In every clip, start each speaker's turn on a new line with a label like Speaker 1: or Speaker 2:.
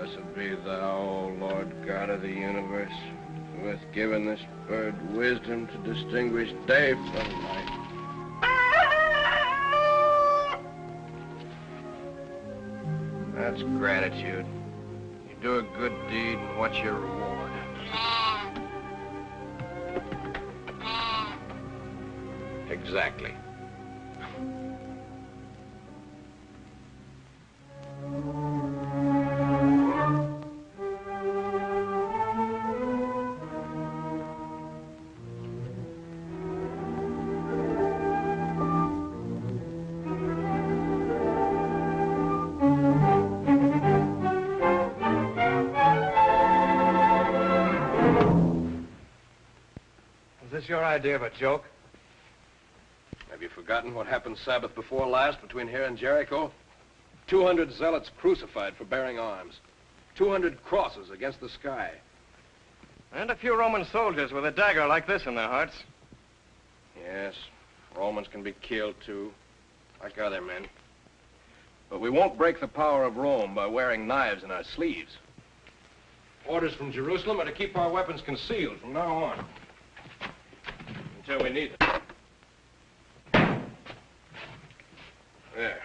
Speaker 1: Blessed be thou, O Lord God of the universe, who hast given this bird wisdom to distinguish day from night. That's gratitude. You do a good deed, and what's your reward? Exactly.
Speaker 2: Is this your idea of a joke?
Speaker 1: Have you forgotten what happened Sabbath before last between here and Jericho? 200 zealots crucified for bearing arms. 200 crosses against the sky.
Speaker 2: And a few Roman soldiers with a dagger like this in their hearts.
Speaker 1: Yes, Romans can be killed too, like other men. But we won't break the power of Rome by wearing knives in our sleeves. Orders from Jerusalem are to keep our weapons concealed from now on. Until we need them. There.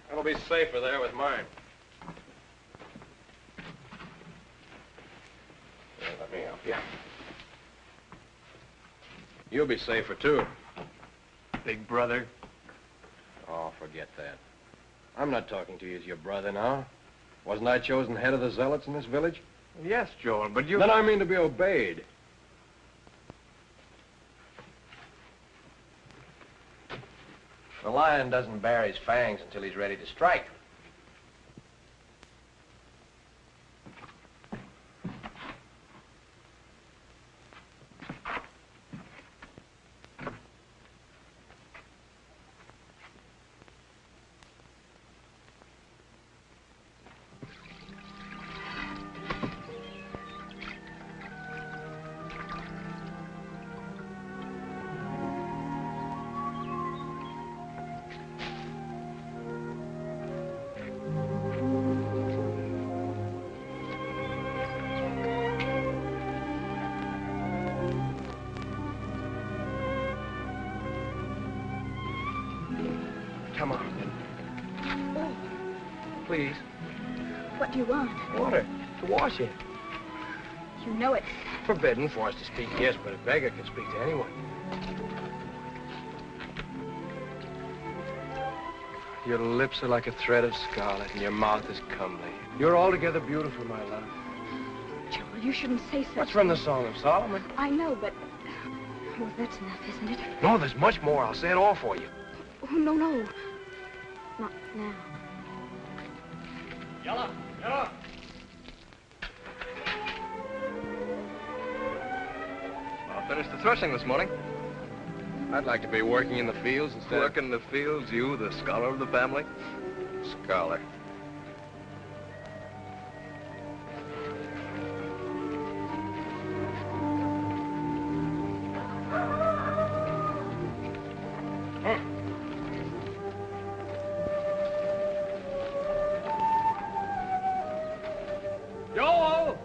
Speaker 1: That'll be safer there with mine. Here, let me help you. You'll be safer, too.
Speaker 2: Big brother.
Speaker 1: Oh, forget that. I'm not talking to you as your brother now. Wasn't I chosen head of the Zealots in this village?
Speaker 2: Yes, Joel, but you...
Speaker 1: Then I mean to be obeyed. The lion doesn't bare his fangs until he's ready to strike. Come on.
Speaker 3: Oh,
Speaker 1: Please.
Speaker 3: what do you want?
Speaker 1: Water. To wash in.
Speaker 3: You know it's...
Speaker 1: Forbidden for us to speak, yes, but a beggar can speak to anyone. Your lips are like a thread of scarlet, and your mouth is comely. You're altogether beautiful, my love.
Speaker 3: Joel, you shouldn't say such...
Speaker 1: What's from the Song of Solomon?
Speaker 3: I know, but... Well, that's enough, isn't it?
Speaker 1: No, there's much more. I'll say it all for you.
Speaker 3: Oh, no, no. Not now.
Speaker 2: Yalla! Yalla! Well, finished the threshing this morning.
Speaker 1: I'd like to be working in the fields instead
Speaker 2: Work in the fields, you, the scholar of the family?
Speaker 1: Scholar.
Speaker 2: Joel!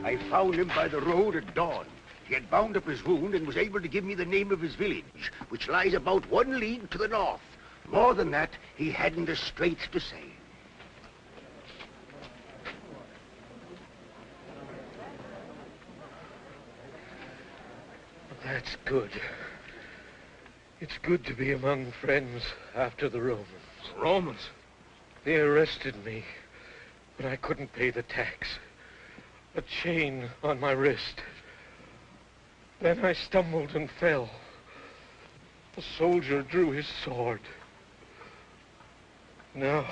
Speaker 4: I found him by the road at dawn. He had bound up his wound and was able to give me the name of his village, which lies about 1 league to the north. More than that, he hadn't a straight to say.
Speaker 5: That's good. It's good to be among friends after the Romans.
Speaker 1: Romans?
Speaker 5: They arrested me, but I couldn't pay the tax. A chain on my wrist. Then I stumbled and fell. A soldier drew his sword. Now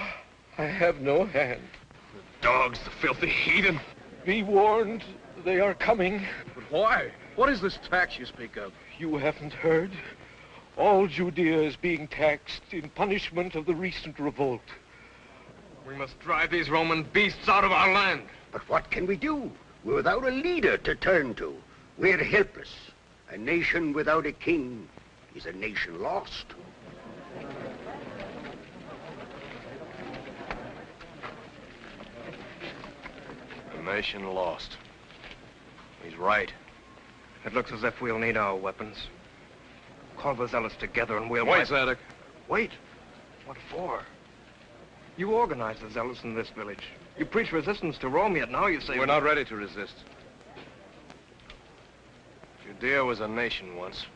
Speaker 5: I have no hand.
Speaker 1: The dogs, the filthy heathen.
Speaker 5: Be warned, they are coming.
Speaker 1: But why? What is this tax you speak of?
Speaker 5: You haven't heard? All Judea is being taxed in punishment of the recent revolt.
Speaker 2: We must drive these Roman beasts out of our land.
Speaker 4: But what can we do? We're without a leader to turn to. We're helpless. A nation without a king is a nation lost.
Speaker 1: A nation lost. He's right.
Speaker 2: It looks as if we'll need our weapons. Call the Zealots together and we'll...
Speaker 1: Wait, Zadok.
Speaker 2: Wait. What for? You organized the Zealots in this village. You preach resistance to Rome, yet now you say...
Speaker 1: We're not ready to resist. Judea was a nation once.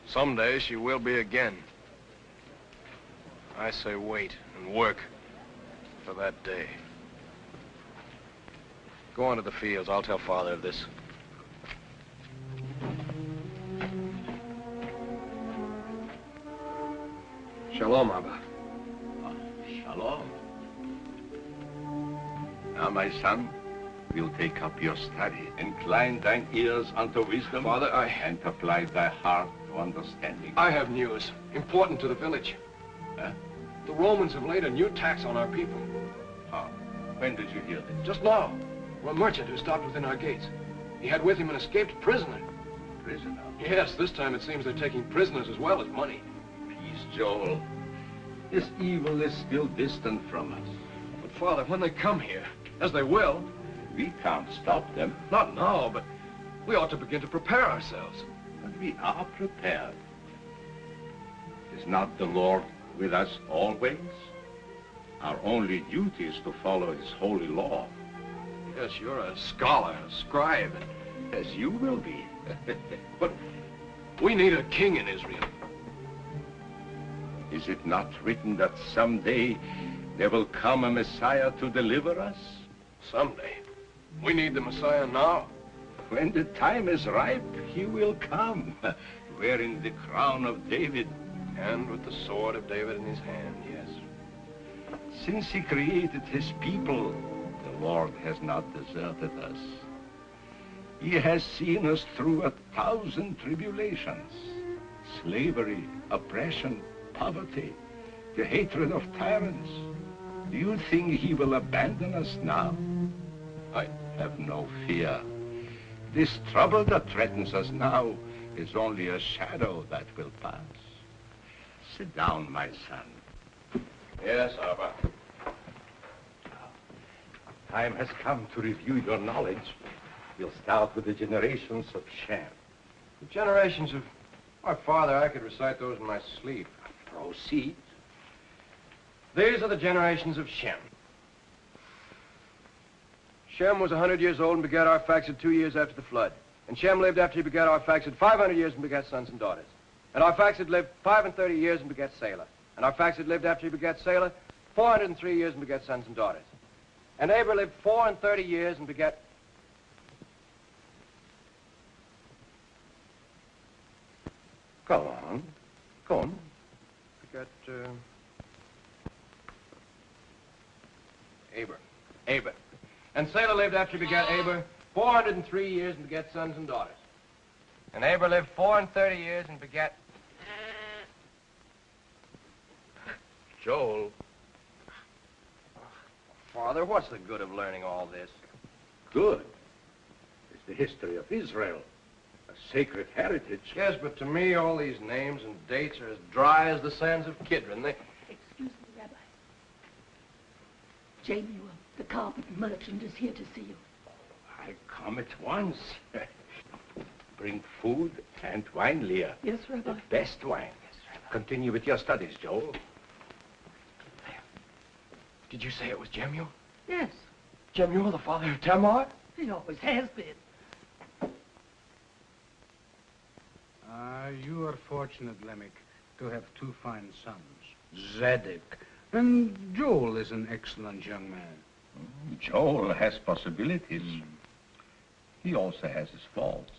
Speaker 1: Someday she will be again. I say wait and work for that day. Go on to the fields. I'll tell Father of this. Shalom, Abba.
Speaker 6: Shalom. Now, my son, we'll take up your study. Incline thine ears unto wisdom,
Speaker 1: Father,
Speaker 6: and apply thy heart to understanding.
Speaker 1: I have news. Important to the village.
Speaker 6: Huh?
Speaker 1: The Romans have laid a new tax on our people.
Speaker 6: How? When did you hear this?
Speaker 1: Just now. A merchant who stopped within our gates. He had with him an escaped prisoner.
Speaker 6: Prisoner?
Speaker 1: Yes, this time it seems they're taking prisoners as well as money.
Speaker 6: Peace, Joel. This evil is still distant from us.
Speaker 1: But, Father, when they come here, as they will...
Speaker 6: We can't stop them.
Speaker 1: Not now, but we ought to begin to prepare ourselves.
Speaker 6: But we are prepared. Is not the Lord with us always? Our only duty is to follow his holy law.
Speaker 1: Yes, you're a scholar, a scribe.
Speaker 6: As you will be.
Speaker 1: But we need a king in Israel.
Speaker 6: Is it not written that someday there will come a Messiah to deliver us?
Speaker 1: Someday. We need the Messiah now.
Speaker 6: When the time is ripe, he will come, wearing the crown of David.
Speaker 1: And with the sword of David in his hand, yes.
Speaker 6: Since he created his people, the Lord has not deserted us. He has seen us through 1,000 tribulations. Slavery, oppression, poverty, the hatred of tyrants. Do you think he will abandon us now? I have no fear. This trouble that threatens us now is only a shadow that will pass. Sit down, my son.
Speaker 1: Yes, Abba.
Speaker 6: Time has come to review your knowledge. We'll start with the generations of Shem.
Speaker 1: The generations of... Why, Father, I could recite those in my sleep.
Speaker 6: Proceed.
Speaker 1: These are the generations of Shem. Shem was 100 years old and begat Arphaxad 2 years after the flood. And Shem lived after he begat Arphaxad 500 years and begat sons and daughters. And Arphaxad lived 35 years and begat Zealot. And Arphaxad lived after he begat Zealot 403 years and begat sons and daughters. And Eber lived 34 years and begat...
Speaker 6: Go on. Go on.
Speaker 1: Begat, Aber. And Zealot lived after he begat Aber 403 years and begat sons and daughters. And Aber lived 34 years and begat...
Speaker 6: Joel.
Speaker 1: Father, what's the good of learning all this?
Speaker 6: Good. It's the history of Israel. A sacred heritage.
Speaker 1: Yes, but to me, all these names and dates are as dry as the sands of Kidron. They...
Speaker 7: Excuse me, Rabbi. Jamie, the carpet merchant is here to see you.
Speaker 6: I come at once. Bring food and wine, Leah.
Speaker 7: Yes, Rabbi.
Speaker 6: The best wine. Yes, Rabbi. Continue with your studies, Joel.
Speaker 1: Did you say it was Jemuel?
Speaker 7: Yes.
Speaker 1: Jemuel, the father of Tamar?
Speaker 7: He always has been.
Speaker 8: You are fortunate, Lemmick, to have two fine sons, Zadok. And Joel is an excellent young man.
Speaker 6: Joel has possibilities. He also has his faults.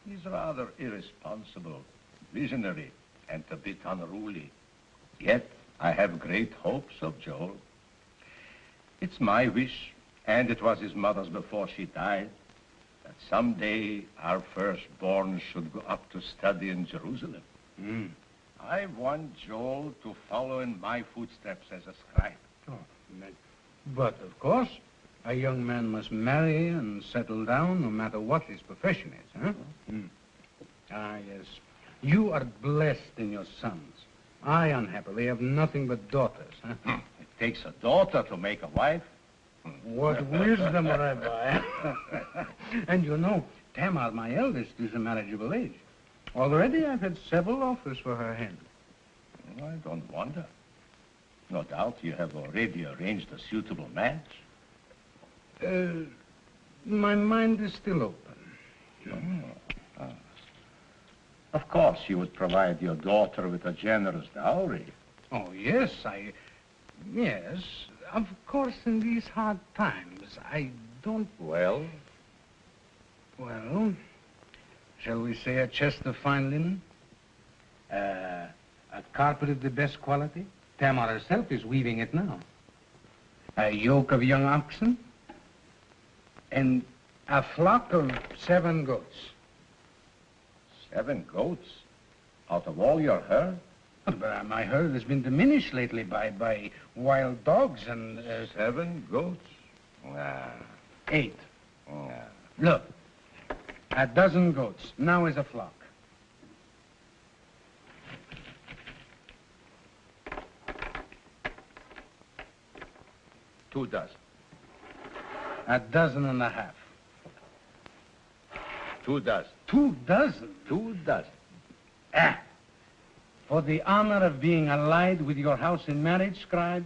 Speaker 6: He's rather irresponsible, visionary, and a bit unruly. Yet, I have great hopes of Joel. It's my wish, and it was his mother's before she died, that someday our firstborn should go up to study in Jerusalem. I want Joel to follow in my footsteps as a scribe.
Speaker 8: Oh, but of course, a young man must marry and settle down no matter what his profession is, huh? Ah, yes. You are blessed in your sons. I, unhappily, have nothing but daughters. Huh?
Speaker 6: It takes a daughter to make a wife.
Speaker 8: What wisdom, Rabbi. And you know, Tamar, my eldest, is a marriageable age. Already I've had several offers for her hand.
Speaker 6: Oh, I don't wonder. No doubt you have already arranged a suitable match.
Speaker 8: My mind is still open.
Speaker 6: Oh. Of course, you would provide your daughter with a generous dowry.
Speaker 8: Oh, yes, yes. Of course, in these hard times, I don't...
Speaker 6: Well?
Speaker 8: Well, shall we say a chest of fine linen? A carpet of the best quality? Tamar herself is weaving it now. A yoke of young oxen? And a flock of 7 goats.
Speaker 6: 7 goats? Out of all your herd?
Speaker 8: But my herd has been diminished lately by wild dogs and...
Speaker 6: 7 goats?
Speaker 8: 8.
Speaker 6: Oh.
Speaker 8: Look, a dozen goats. Now is a flock.
Speaker 6: Two dozen.
Speaker 8: A dozen and a half.
Speaker 6: 2 dozen.
Speaker 8: 2 dozen?
Speaker 6: 2 dozen.
Speaker 8: For the honor of being allied with your house in marriage, scribe,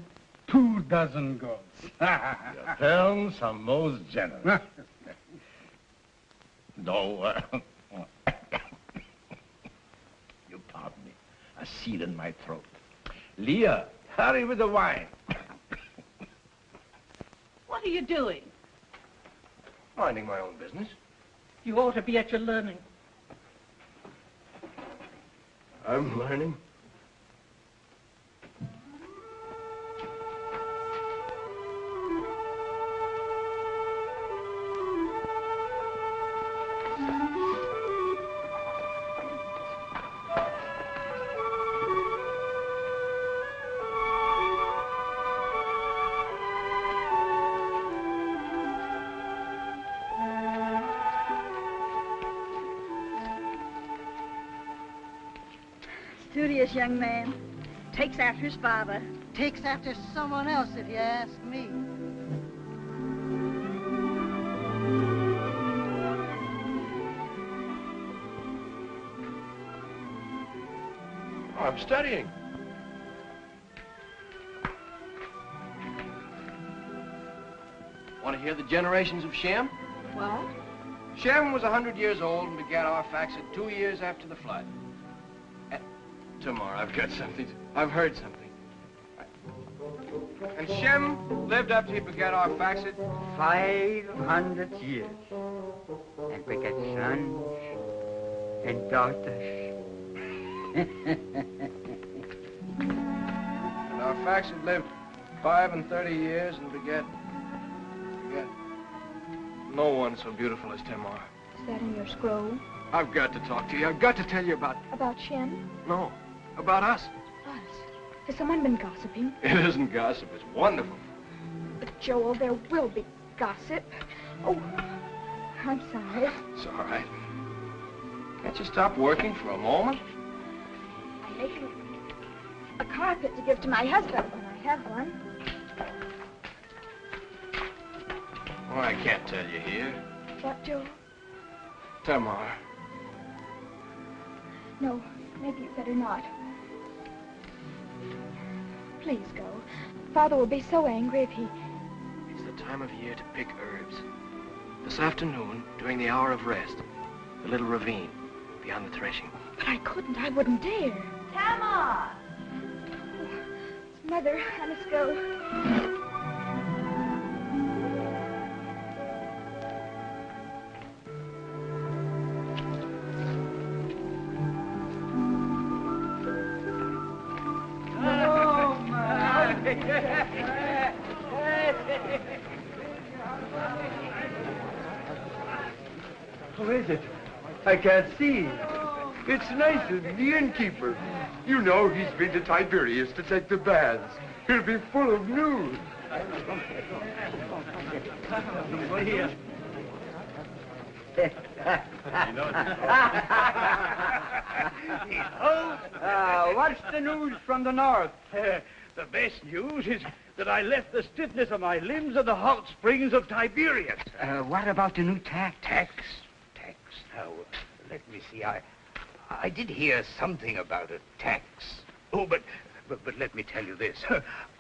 Speaker 8: 2 dozen goats.
Speaker 6: Your terms are most generous. No, you pardon me. A seed in my throat. Leah, hurry with the wine.
Speaker 7: What are you doing?
Speaker 1: Minding my own business.
Speaker 7: You ought to be at your learning.
Speaker 1: I'm learning.
Speaker 9: Studious young man. Takes after his father.
Speaker 10: Takes after someone else, if you ask me.
Speaker 1: Oh, I'm studying. Want to hear the generations of Shem?
Speaker 9: What?
Speaker 1: Shem was 100 years old and begat Arphaxad 2 years after the flood. Tamar, I've got something. I've heard something. And Shem lived after he begat Arphaxad
Speaker 11: 500 years. And begat sons and daughters.
Speaker 1: And Arphaxad lived 35 years and begat no one so beautiful as Tamar.
Speaker 3: Is that in your scroll?
Speaker 1: I've got to talk to you. I've got to tell you about...
Speaker 3: About Shem?
Speaker 1: No, about us.
Speaker 3: Us? Has someone been gossiping?
Speaker 1: It isn't gossip. It's wonderful.
Speaker 3: But Joel, there will be gossip. Oh, I'm sorry.
Speaker 1: It's all right. Can't you stop working for a moment?
Speaker 3: I'm making a carpet to give to my husband when I have one.
Speaker 1: Oh, I can't tell you here.
Speaker 3: What, Joel?
Speaker 1: Tamar.
Speaker 3: No, maybe you better not. Please go. Father will be so angry if he...
Speaker 1: It's the time of year to pick herbs. This afternoon, during the hour of rest, the little ravine beyond the threshing.
Speaker 3: But I couldn't. I wouldn't dare.
Speaker 9: Tamar!
Speaker 3: It's Mother. I must go.
Speaker 12: Who is it? I can't see. It's Nathan, the innkeeper. You know he's been to Tiberias to take the baths. He'll be full of news.
Speaker 11: What's the news from the north? The best news is that I left the stiffness of my limbs at the hot springs of Tiberias.
Speaker 13: What about the new tax?
Speaker 11: Tax. Now, let me see. I did hear something about a tax. Oh, but let me tell you this.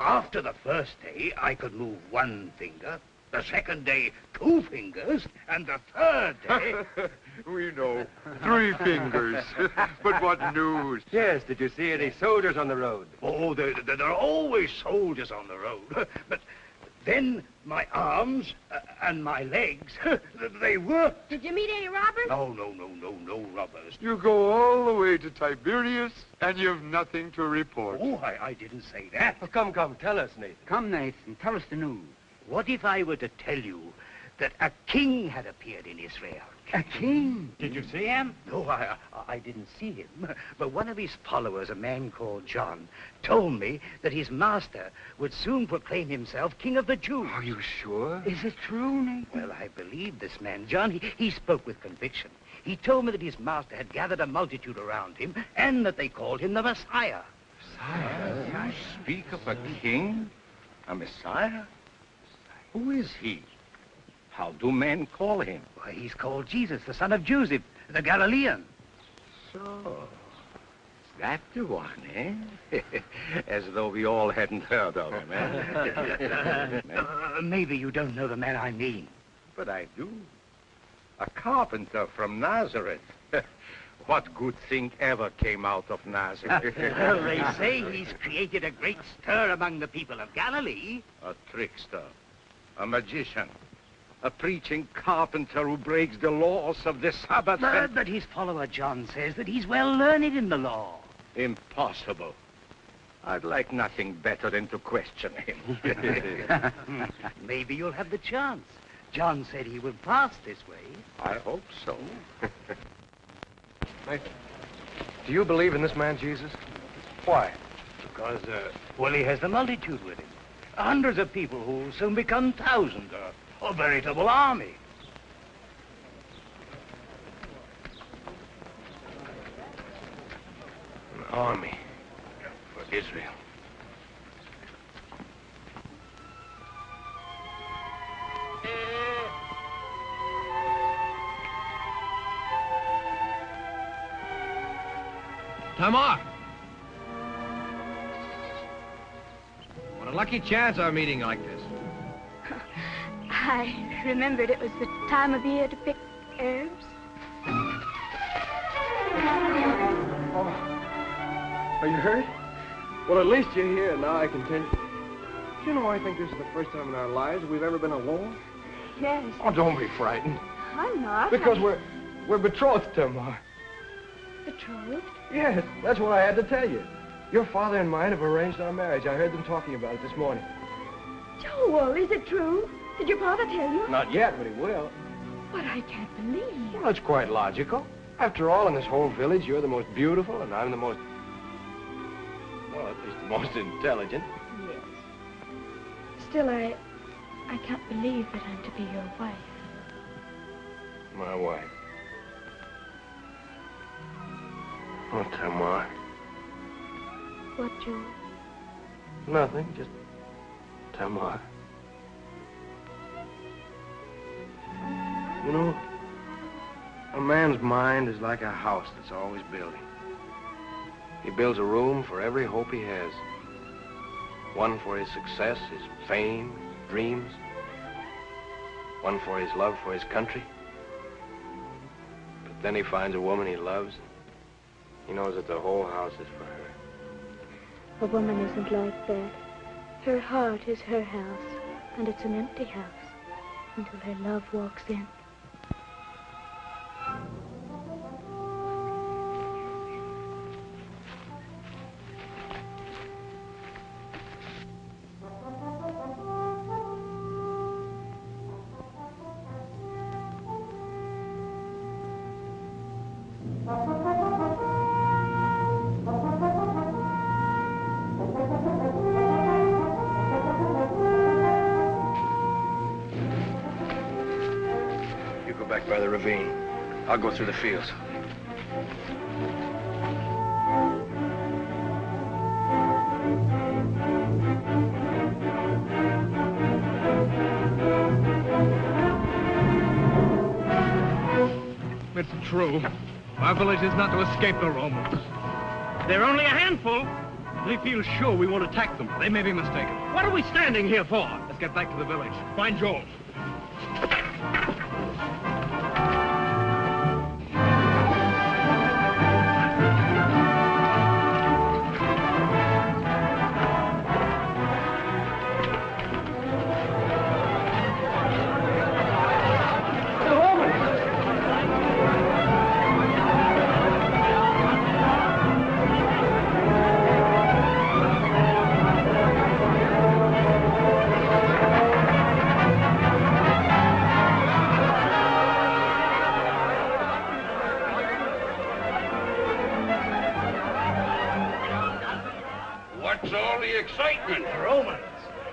Speaker 11: After the first day, I could move one finger. The second day, 2 fingers. And the third day...
Speaker 12: We know. 3 fingers. But what news?
Speaker 2: Yes, did you see any soldiers on the road?
Speaker 11: Oh, there are always soldiers on the road. But then my arms and my legs, they worked.
Speaker 3: Did you meet any robbers?
Speaker 11: No robbers.
Speaker 12: You go all the way to Tiberias, and you've nothing to report.
Speaker 11: Oh, I didn't say that.
Speaker 2: Oh, come, tell us, Nathan.
Speaker 13: Come, Nathan, tell us the news.
Speaker 11: What if I were to tell you that a king had appeared in Israel?
Speaker 13: A king?
Speaker 11: Did you see him? No, I didn't see him. But one of his followers, a man called John, told me that his master would soon proclaim himself king of the Jews.
Speaker 2: Are you sure?
Speaker 13: Is it true, Nathan?
Speaker 11: Well, I believe this man, John. He spoke with conviction. He told me that his master had gathered a multitude around him and that they called him the Messiah.
Speaker 6: Messiah? You speak of a king? A Messiah? Who is he? How do men call him?
Speaker 11: Why, he's called Jesus, the son of Joseph, the Galilean.
Speaker 6: So, is that the one, eh? As though we all hadn't heard of him, eh?
Speaker 11: Maybe you don't know the man I mean.
Speaker 6: But I do. A carpenter from Nazareth. What good thing ever came out of Nazareth?
Speaker 11: Well, they say he's created a great stir among the people of Galilee.
Speaker 6: A trickster. A magician. A preaching carpenter who breaks the laws of the Sabbath.
Speaker 11: But his follower John says that he's well learned in the law.
Speaker 6: Impossible. I'd like nothing better than to question him.
Speaker 11: Maybe you'll have the chance. John said he would pass this way.
Speaker 6: I hope so.
Speaker 2: Nathan, do you believe in this man, Jesus? Why?
Speaker 11: Because, well, he has the multitude with him. Hundreds of people who will soon become thousands, a veritable army.
Speaker 1: An army for Israel.
Speaker 14: Tamar! What a lucky chance our meeting like this.
Speaker 3: I remembered it was the time of year to pick herbs.
Speaker 2: Oh, are you hurt? Well, at least you're here. Now I can tell you. Do you know, I think this is the first time in our lives we've ever been alone.
Speaker 3: Yes.
Speaker 2: Oh, don't be frightened.
Speaker 3: I'm not.
Speaker 2: Because we're betrothed, Tamar.
Speaker 3: Betrothed?
Speaker 2: Yes, that's what I had to tell you. Your father and mine have arranged our marriage. I heard them talking about it this morning.
Speaker 3: Joel, is it true? Did your father tell you?
Speaker 2: Not yet, but he will.
Speaker 3: But I can't believe.
Speaker 2: Well, that's quite logical. After all, in this whole village, you're the most beautiful, and I'm the most... well, at least the most intelligent.
Speaker 3: Yes. Still, I can't believe that I'm to be your wife.
Speaker 1: My wife. Oh, Tamar.
Speaker 3: What, Joel?
Speaker 1: Nothing, just Tamar. You know, a man's mind is like a house that's always building. He builds a room for every hope he has. One for his success, his fame, his dreams. One for his love for his country. But then he finds a woman he loves. He knows that the whole house is for her.
Speaker 3: A woman isn't like that. Her heart is her house, and it's an empty house until her love walks in.
Speaker 2: Back by the ravine. I'll go through the fields.
Speaker 14: It's true. Our village is not to escape the Romans.
Speaker 5: They're only a handful. They feel sure we won't attack them.
Speaker 14: They may be mistaken.
Speaker 5: What are we standing here for?
Speaker 14: Let's get back to the village. Find Joel.
Speaker 6: What's all the excitement?
Speaker 11: The Romans.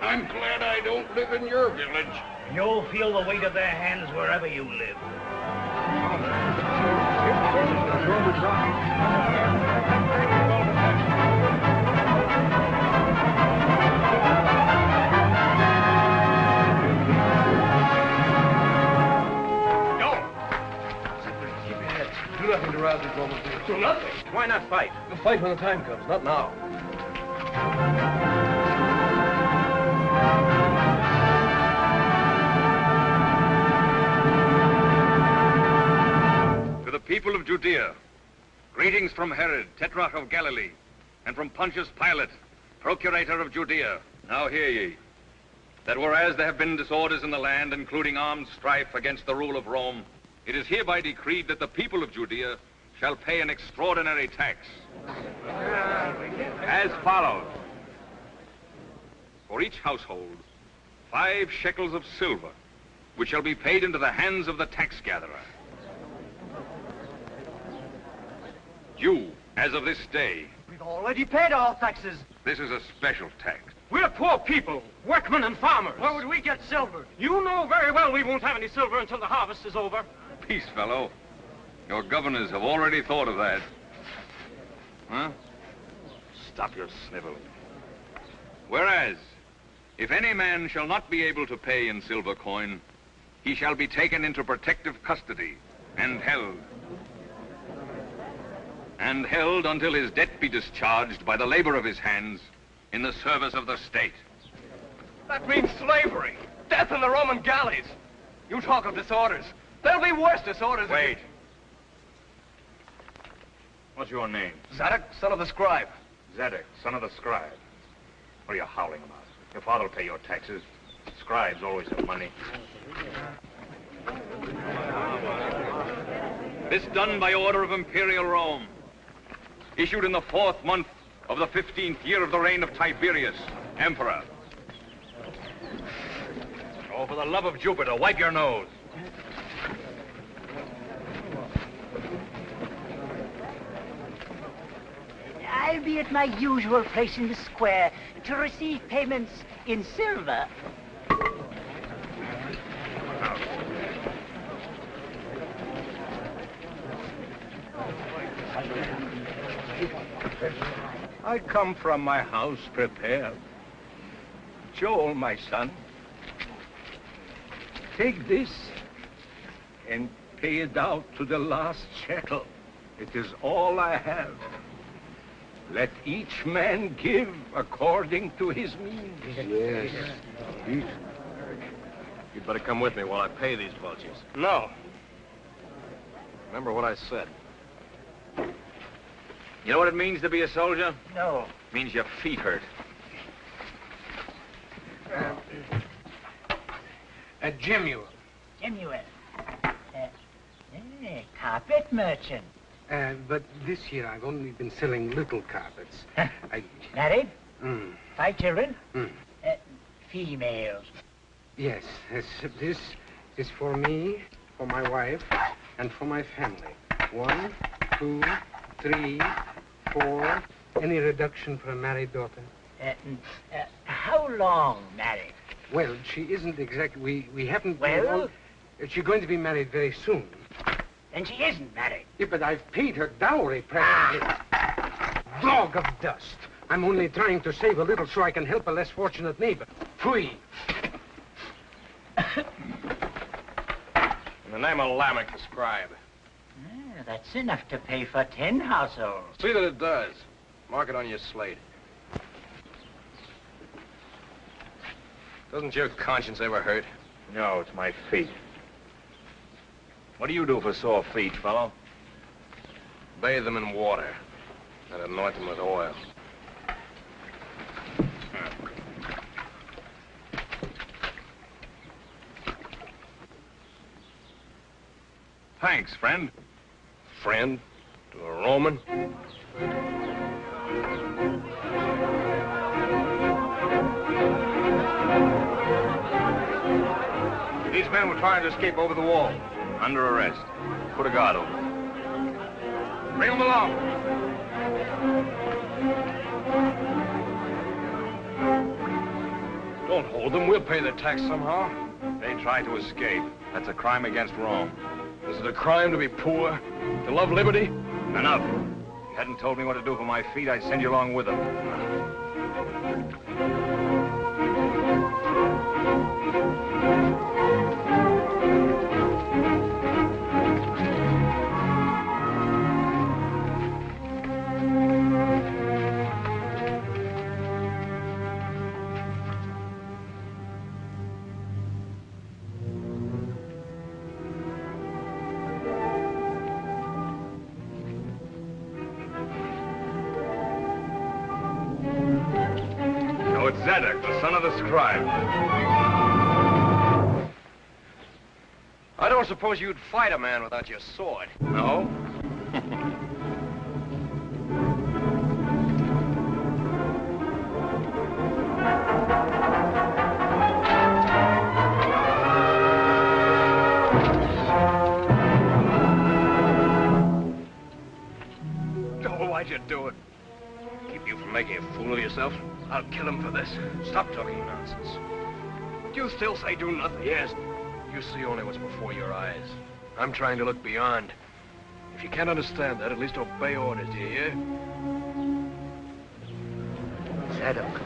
Speaker 6: I'm glad I don't live in your village.
Speaker 11: You'll feel the weight of their hands wherever you live.
Speaker 2: Do nothing to rouse these Romans.
Speaker 5: Do nothing.
Speaker 2: Why not fight? We'll fight when the time comes, not now.
Speaker 15: To the people of Judea, greetings from Herod, Tetrarch of Galilee, and from Pontius Pilate, Procurator of Judea. Now hear ye, that whereas there have been disorders in the land, including armed strife against the rule of Rome, it is hereby decreed that the people of Judea shall pay an extraordinary tax. As follows. For each household, 5 shekels of silver, which shall be paid into the hands of the tax gatherer. You, as of this day,
Speaker 5: We've already paid all taxes.
Speaker 15: this is a special tax.
Speaker 5: We're poor people, workmen and farmers. Where would we get silver? You know very well we won't have any silver until the harvest is over.
Speaker 15: Peace, fellow. Your governors have already thought of that. Huh? Stop your sniveling. Whereas, if any man shall not be able to pay in silver coin, he shall be taken into protective custody and held. And held until his debt be discharged by the labor of his hands in the service of the state.
Speaker 2: That means slavery. Death in the Roman galleys. You talk of disorders. There'll be worse disorders.
Speaker 15: Wait. What's your name?
Speaker 2: Zadok, son of the scribe.
Speaker 15: Zadok, son of the scribe. What are you howling about? Your father will pay your taxes. Scribes always have money. This done by order of Imperial Rome. Issued in the 4th month of the 15th year of the reign of Tiberius, Emperor. Oh, for the love of Jupiter, wipe your nose.
Speaker 9: I'll be at my usual place in the square to receive payments in silver.
Speaker 6: I come from my house prepared. Joel, my son, take this and pay it out to the last shekel. It is all I have. Let each man give according to his means.
Speaker 2: Yes. You'd better come with me while I pay these vultures.
Speaker 5: No.
Speaker 2: Remember what I said.
Speaker 15: You know what it means to be a soldier?
Speaker 9: No.
Speaker 15: It means your feet hurt.
Speaker 8: Jemuel.
Speaker 9: Jemuel. Carpet merchant.
Speaker 8: But this year I've only been selling little carpets.
Speaker 9: Married?
Speaker 8: 5
Speaker 9: children? Females.
Speaker 8: Yes, this is for me, for my wife, and for my family. 1, 2, 3, 4. Any reduction for a married daughter?
Speaker 9: How long married?
Speaker 8: Well, she isn't exactly. We haven't.
Speaker 9: Well?
Speaker 8: She's going to be married very soon.
Speaker 9: Then she isn't married.
Speaker 8: Yeah, but I've paid her dowry presently. Dog of dust. I'm only trying to save a little so I can help a less fortunate neighbor. Phui.
Speaker 1: In the name of Lamech, the scribe.
Speaker 9: That's enough to pay for 10 households.
Speaker 1: See that it does. Mark it on your slate. Doesn't your conscience ever hurt?
Speaker 15: No, it's my feet. What do you do for sore feet, fellow?
Speaker 1: Bathe them in water and anoint them with oil.
Speaker 15: Thanks, friend.
Speaker 1: Friend? To a Roman?
Speaker 15: These men were trying to escape over the wall. Under arrest. Put a guard over them. Bring them along.
Speaker 1: Don't hold them. We'll pay the tax somehow.
Speaker 15: They try to escape. That's a crime against Rome.
Speaker 1: Is it a crime to be poor? To love liberty?
Speaker 15: Enough. If you hadn't told me what to do for my feet, I'd send you along with them. So it's Zadok, the son of the scribe.
Speaker 1: I don't suppose you'd fight a man without your sword.
Speaker 15: No?
Speaker 1: Oh, why'd you do it? Keep you from making a fool of yourself? I'll kill him for this. Stop talking nonsense. Do you still say do nothing? Yes. You see only what's before your eyes. I'm trying to look beyond. If you can't understand that, at least obey orders, do you hear?
Speaker 11: Zadok.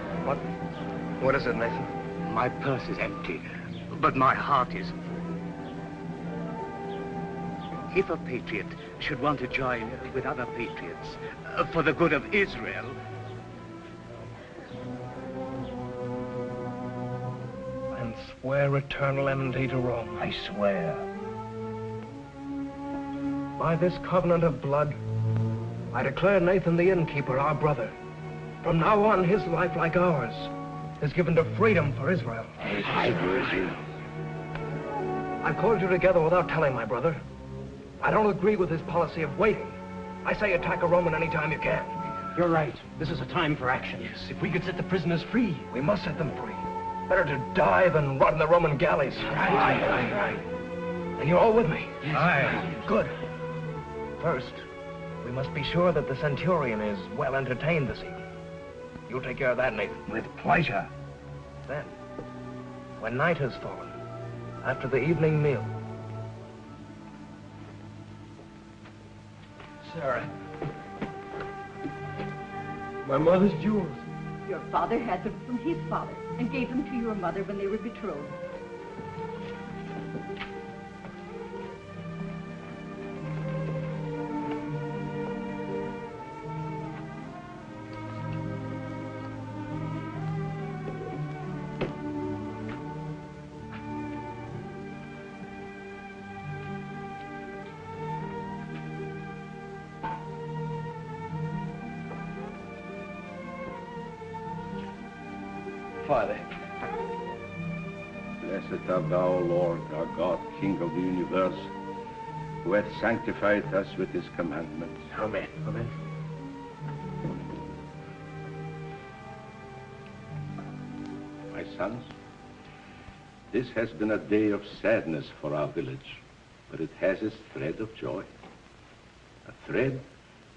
Speaker 1: What is it, Nathan?
Speaker 11: My purse is empty, but my heart is full. If a patriot should want to join with other patriots for the good of Israel,
Speaker 2: And swear eternal enmity to Rome.
Speaker 11: I swear.
Speaker 2: By this covenant of blood, I declare Nathan the innkeeper our brother. From now on, his life, like ours, is given to freedom for Israel. I've called you together without telling my brother. I don't agree with his policy of waiting. I say attack a Roman any time you can.
Speaker 16: You're right. This is a time for action.
Speaker 2: Yes, if we could set the prisoners free, we must set them free. Better to die than rot in the Roman galleys. Right. And you're all with me?
Speaker 16: Yes.
Speaker 2: Aye. Good. First, we must be sure that the centurion is well entertained this evening. You'll take care of that, Nathan.
Speaker 11: With pleasure.
Speaker 2: Then, when night has fallen, after the evening meal... Sarah. My mother's jewels.
Speaker 17: Your father had them from his father and gave them to your mother when they were betrothed.
Speaker 2: Father.
Speaker 18: Blessed art thou, Lord, our God, King of the universe, who hath sanctified us with his commandments.
Speaker 2: Amen. Amen.
Speaker 18: My sons, this has been a day of sadness for our village, but it has its thread of joy. A thread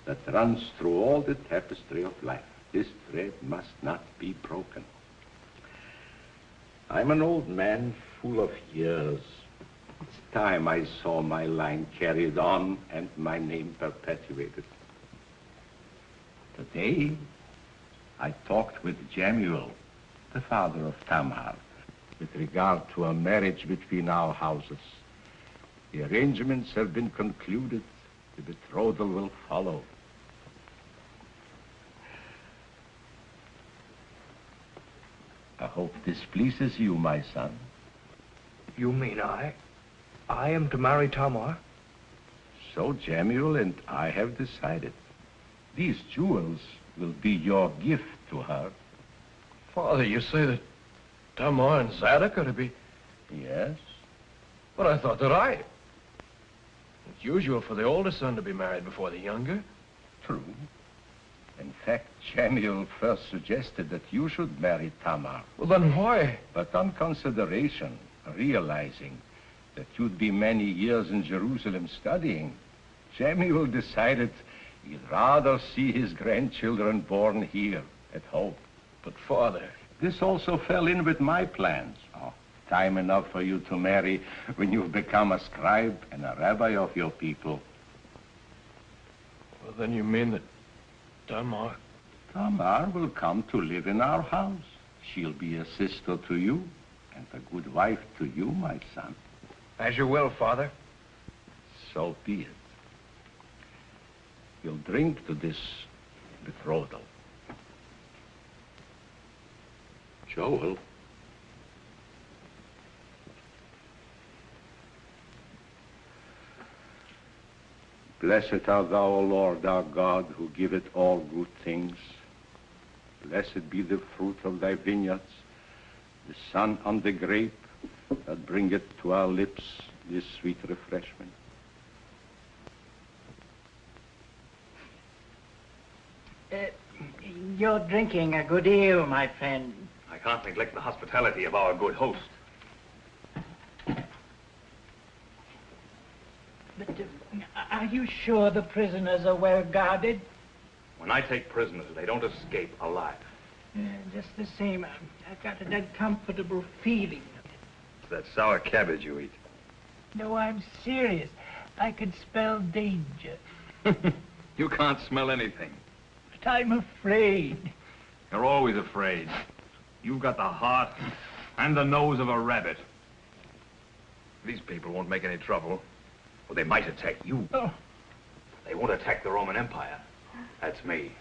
Speaker 18: that runs through all the tapestry of life. This thread must not be broken. I'm an old man full of years, It's time I saw my line carried on and my name perpetuated. Today, I talked with Jemuel, the father of Tamar, with regard to a marriage between our houses. The arrangements have been concluded. The betrothal will follow. I hope this pleases you, my son.
Speaker 5: You mean I am to marry Tamar?
Speaker 18: So Jemuel and I have decided. These jewels will be your gift to her.
Speaker 2: Father, you say that Tamar and Zadok are to be...
Speaker 18: Yes.
Speaker 2: But I thought that It's usual for the older son to be married before the younger.
Speaker 18: True. In fact, Jemuel first suggested that you should marry Tamar.
Speaker 2: Well, then why?
Speaker 18: But on consideration, realizing that you'd be many years in Jerusalem studying, Jemuel decided he'd rather see his grandchildren born here at home.
Speaker 2: But, Father...
Speaker 18: This also fell in with my plans. Oh, time enough for you to marry when you've become a scribe and a rabbi of your people.
Speaker 2: Well, then you mean that Tamar
Speaker 18: will come to live in our house. She'll be a sister to you and a good wife to you, my son.
Speaker 5: As you will, Father.
Speaker 18: So be it. You'll drink to this betrothal. Joel. Blessed art thou, O Lord, our God, who giveth all good things. Blessed be the fruit of thy vineyards, the sun on the grape that bringeth to our lips this sweet refreshment.
Speaker 9: You're drinking a good ale, my friend.
Speaker 15: I can't neglect the hospitality of our good host.
Speaker 9: But are you sure the prisoners are well guarded?
Speaker 15: When I take prisoners, they don't escape alive.
Speaker 9: Just the same, I've got an uncomfortable feeling.
Speaker 15: It's that sour cabbage you eat.
Speaker 9: No, I'm serious. I can smell danger.
Speaker 15: You can't smell anything.
Speaker 9: But I'm afraid.
Speaker 15: You're always afraid. You've got the heart and the nose of a rabbit. These people won't make any trouble. Well, they might attack you.
Speaker 9: Oh.
Speaker 15: They won't attack the Roman Empire. That's me.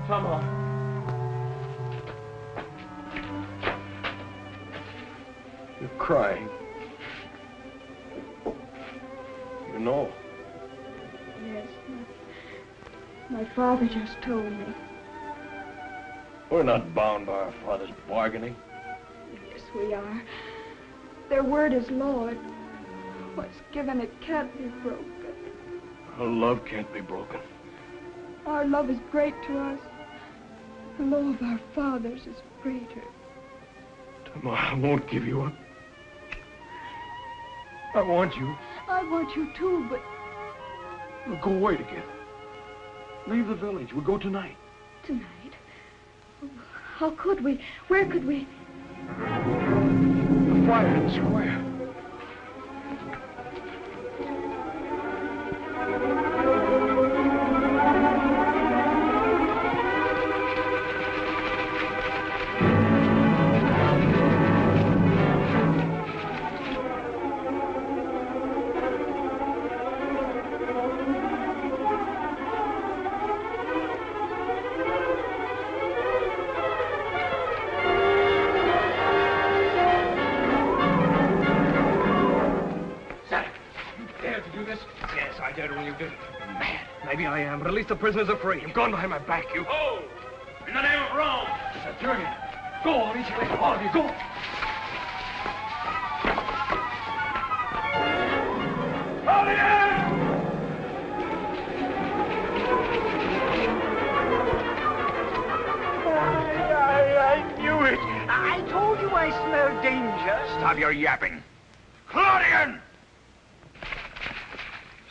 Speaker 2: Tamar. You're crying. You know.
Speaker 3: Yes, my father just told me.
Speaker 2: We're not bound by our father's bargaining.
Speaker 3: Yes, we are. Their word is law. What's given, it can't be broken.
Speaker 2: Our love can't be broken.
Speaker 3: Our love is great to us. The law of our fathers is greater.
Speaker 2: Tamar, I won't give you up. I want you.
Speaker 3: I want you too, but...
Speaker 2: We'll go away together. Leave the village. We'll go tonight.
Speaker 3: Tonight? How could we? Where could we?
Speaker 2: The fire in the square. I am. But at least the prisoners are free. You've gone behind my back, you...
Speaker 15: Oh! In the name of Rome!
Speaker 2: Centurion! Go, all each way. All of you, go!
Speaker 11: I knew it. I told you I smelled danger.
Speaker 15: Stop your yapping. Claudian!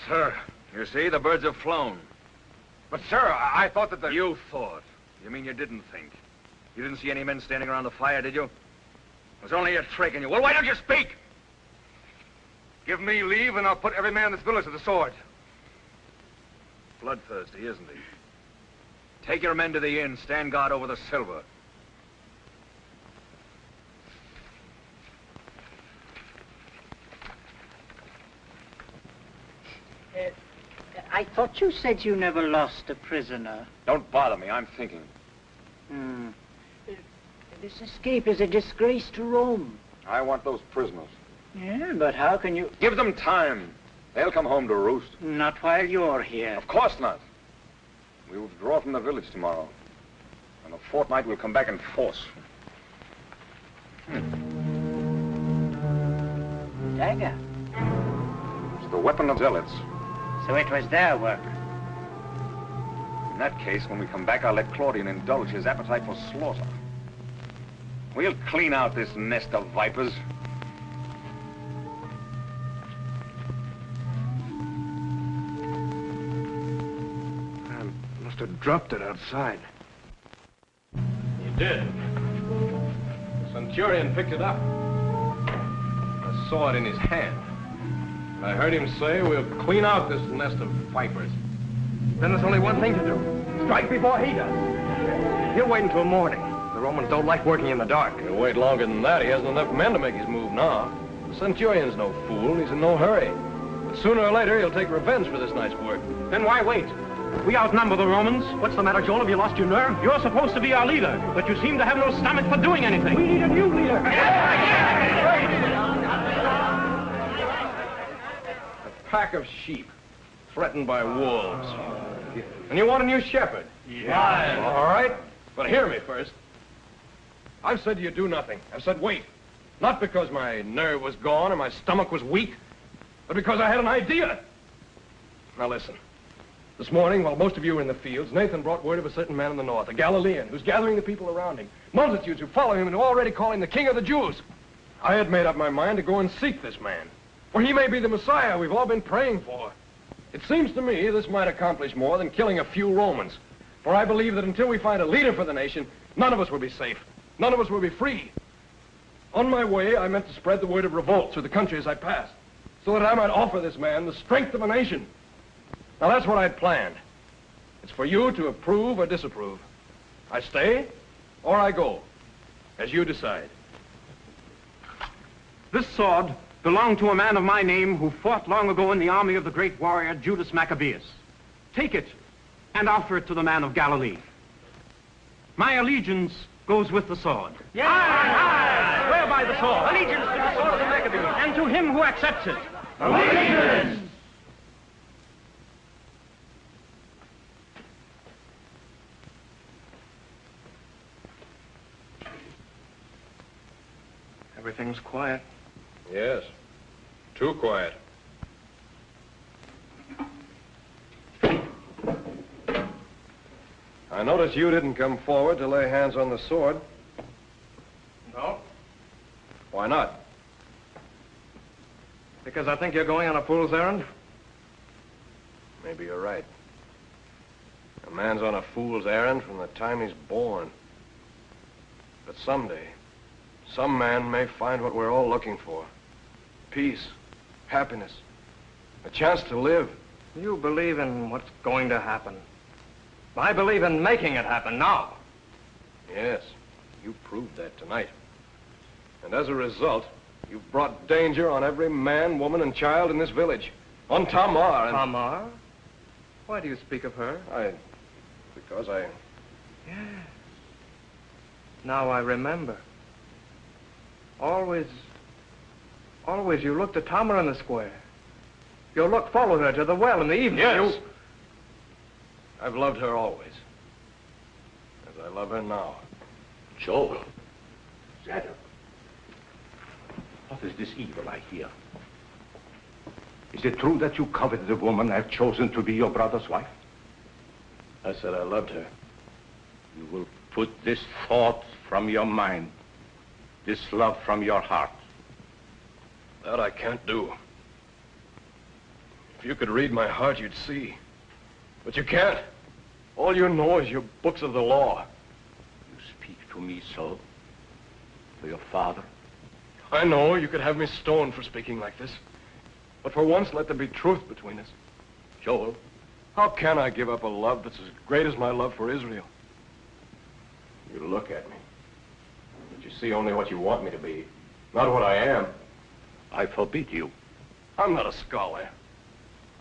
Speaker 15: Sir, you see, the birds have flown.
Speaker 1: But, sir, I thought that the...
Speaker 15: You thought. You mean you didn't think? You didn't see any men standing around the fire, did you? It was only a trick in you. Well, why don't you speak?
Speaker 1: Give me leave, and I'll put every man in this village to the sword.
Speaker 15: Bloodthirsty, isn't he? Take your men to the inn. Stand guard over the silver.
Speaker 9: I thought you said you never lost a prisoner.
Speaker 15: Don't bother me. I'm thinking.
Speaker 9: This escape is a disgrace to Rome.
Speaker 15: I want those prisoners.
Speaker 9: Yeah, but how can you...
Speaker 15: Give them time. They'll come home to roost.
Speaker 9: Not while you're here.
Speaker 15: Of course not. We withdraw from the village tomorrow. In a fortnight, we'll come back in force.
Speaker 9: Dagger.
Speaker 15: It's the weapon of zealots.
Speaker 9: So it was their work.
Speaker 15: In that case, when we come back, I'll let Claudian indulge his appetite for slaughter. We'll clean out this nest of vipers.
Speaker 2: I must have dropped it outside.
Speaker 1: You did. The centurion picked it up. I saw it in his hand. I heard him say we'll clean out this nest of vipers.
Speaker 2: Then there's only one thing to do. Strike before he does. He'll wait until morning. The Romans don't like working in the dark.
Speaker 1: He'll wait longer than that. He hasn't enough men to make his move now. The centurion's no fool. He's in no hurry. But sooner or later, he'll take revenge for this night's work.
Speaker 16: Then why wait? We outnumber the Romans. What's the matter, Joel? Have you lost your nerve? You're supposed to be our leader, but you seem to have no stomach for doing anything. We need a new leader.
Speaker 1: A pack of sheep threatened by wolves. And you want a new shepherd?
Speaker 16: Yeah.
Speaker 1: All right. But hear me first. I've said you do nothing. I've said wait. Not because my nerve was gone or my stomach was weak, but because I had an idea. Now listen. This morning, while most of you were in the fields, Nathan brought word of a certain man in the north, a Galilean, who's gathering the people around him. Multitudes who follow him and who already call him the King of the Jews. I had made up my mind to go and seek this man, for he may be the Messiah we've all been praying for. It seems to me this might accomplish more than killing a few Romans, for I believe that until we find a leader for the nation, none of us will be safe. None of us will be free. On my way, I meant to spread the word of revolt through the country as I passed, so that I might offer this man the strength of a nation. Now, that's what I'd planned. It's for you to approve or disapprove. I stay, or I go, as you decide.
Speaker 16: This sword belonged to a man of my name who fought long ago in the army of the great warrior Judas Maccabeus. Take it and offer it to the man of Galilee. My allegiance goes with the sword.
Speaker 9: Yeah.
Speaker 16: Aye. Swear by the sword. Allegiance to the sword of the Maccabees. And to him who accepts it.
Speaker 9: Allegiance!
Speaker 2: Everything's quiet.
Speaker 1: Yes. Too quiet. I notice you didn't come forward to lay hands on the sword.
Speaker 2: No?
Speaker 1: Why not?
Speaker 2: Because I think you're going on a fool's errand?
Speaker 1: Maybe you're right. A man's on a fool's errand from the time he's born. But someday, some man may find what we're all looking for. Peace, happiness, a chance to live.
Speaker 2: You believe in what's going to happen. I believe in making it happen now.
Speaker 1: Yes, you proved that tonight. And as a result, you've brought danger on every man, woman, and child in this village. On Tamar and...
Speaker 2: Tamar? Why do you speak of her?
Speaker 1: Because I...
Speaker 2: Yes. Now I remember. Always you looked at Tamar in the square. Your look followed her to the well in the evening.
Speaker 1: Yes. I've loved her always. As I love her now.
Speaker 18: Joel. Zealot. What is this evil I hear? Is it true that you coveted the woman I've chosen to be your brother's wife?
Speaker 1: I said I loved her.
Speaker 18: You will put this thought from your mind, this love from your heart.
Speaker 1: That I can't do. If you could read my heart, you'd see. But you can't. All you know is your books of the law.
Speaker 18: You speak to me so? To your father?
Speaker 1: I know you could have me stoned for speaking like this. But for once, let there be truth between us.
Speaker 18: Joel?
Speaker 1: How can I give up a love that's as great as my love for Israel? You look at me, but you see only what you want me to be, not what I am.
Speaker 18: I forbid you.
Speaker 1: I'm not a scholar.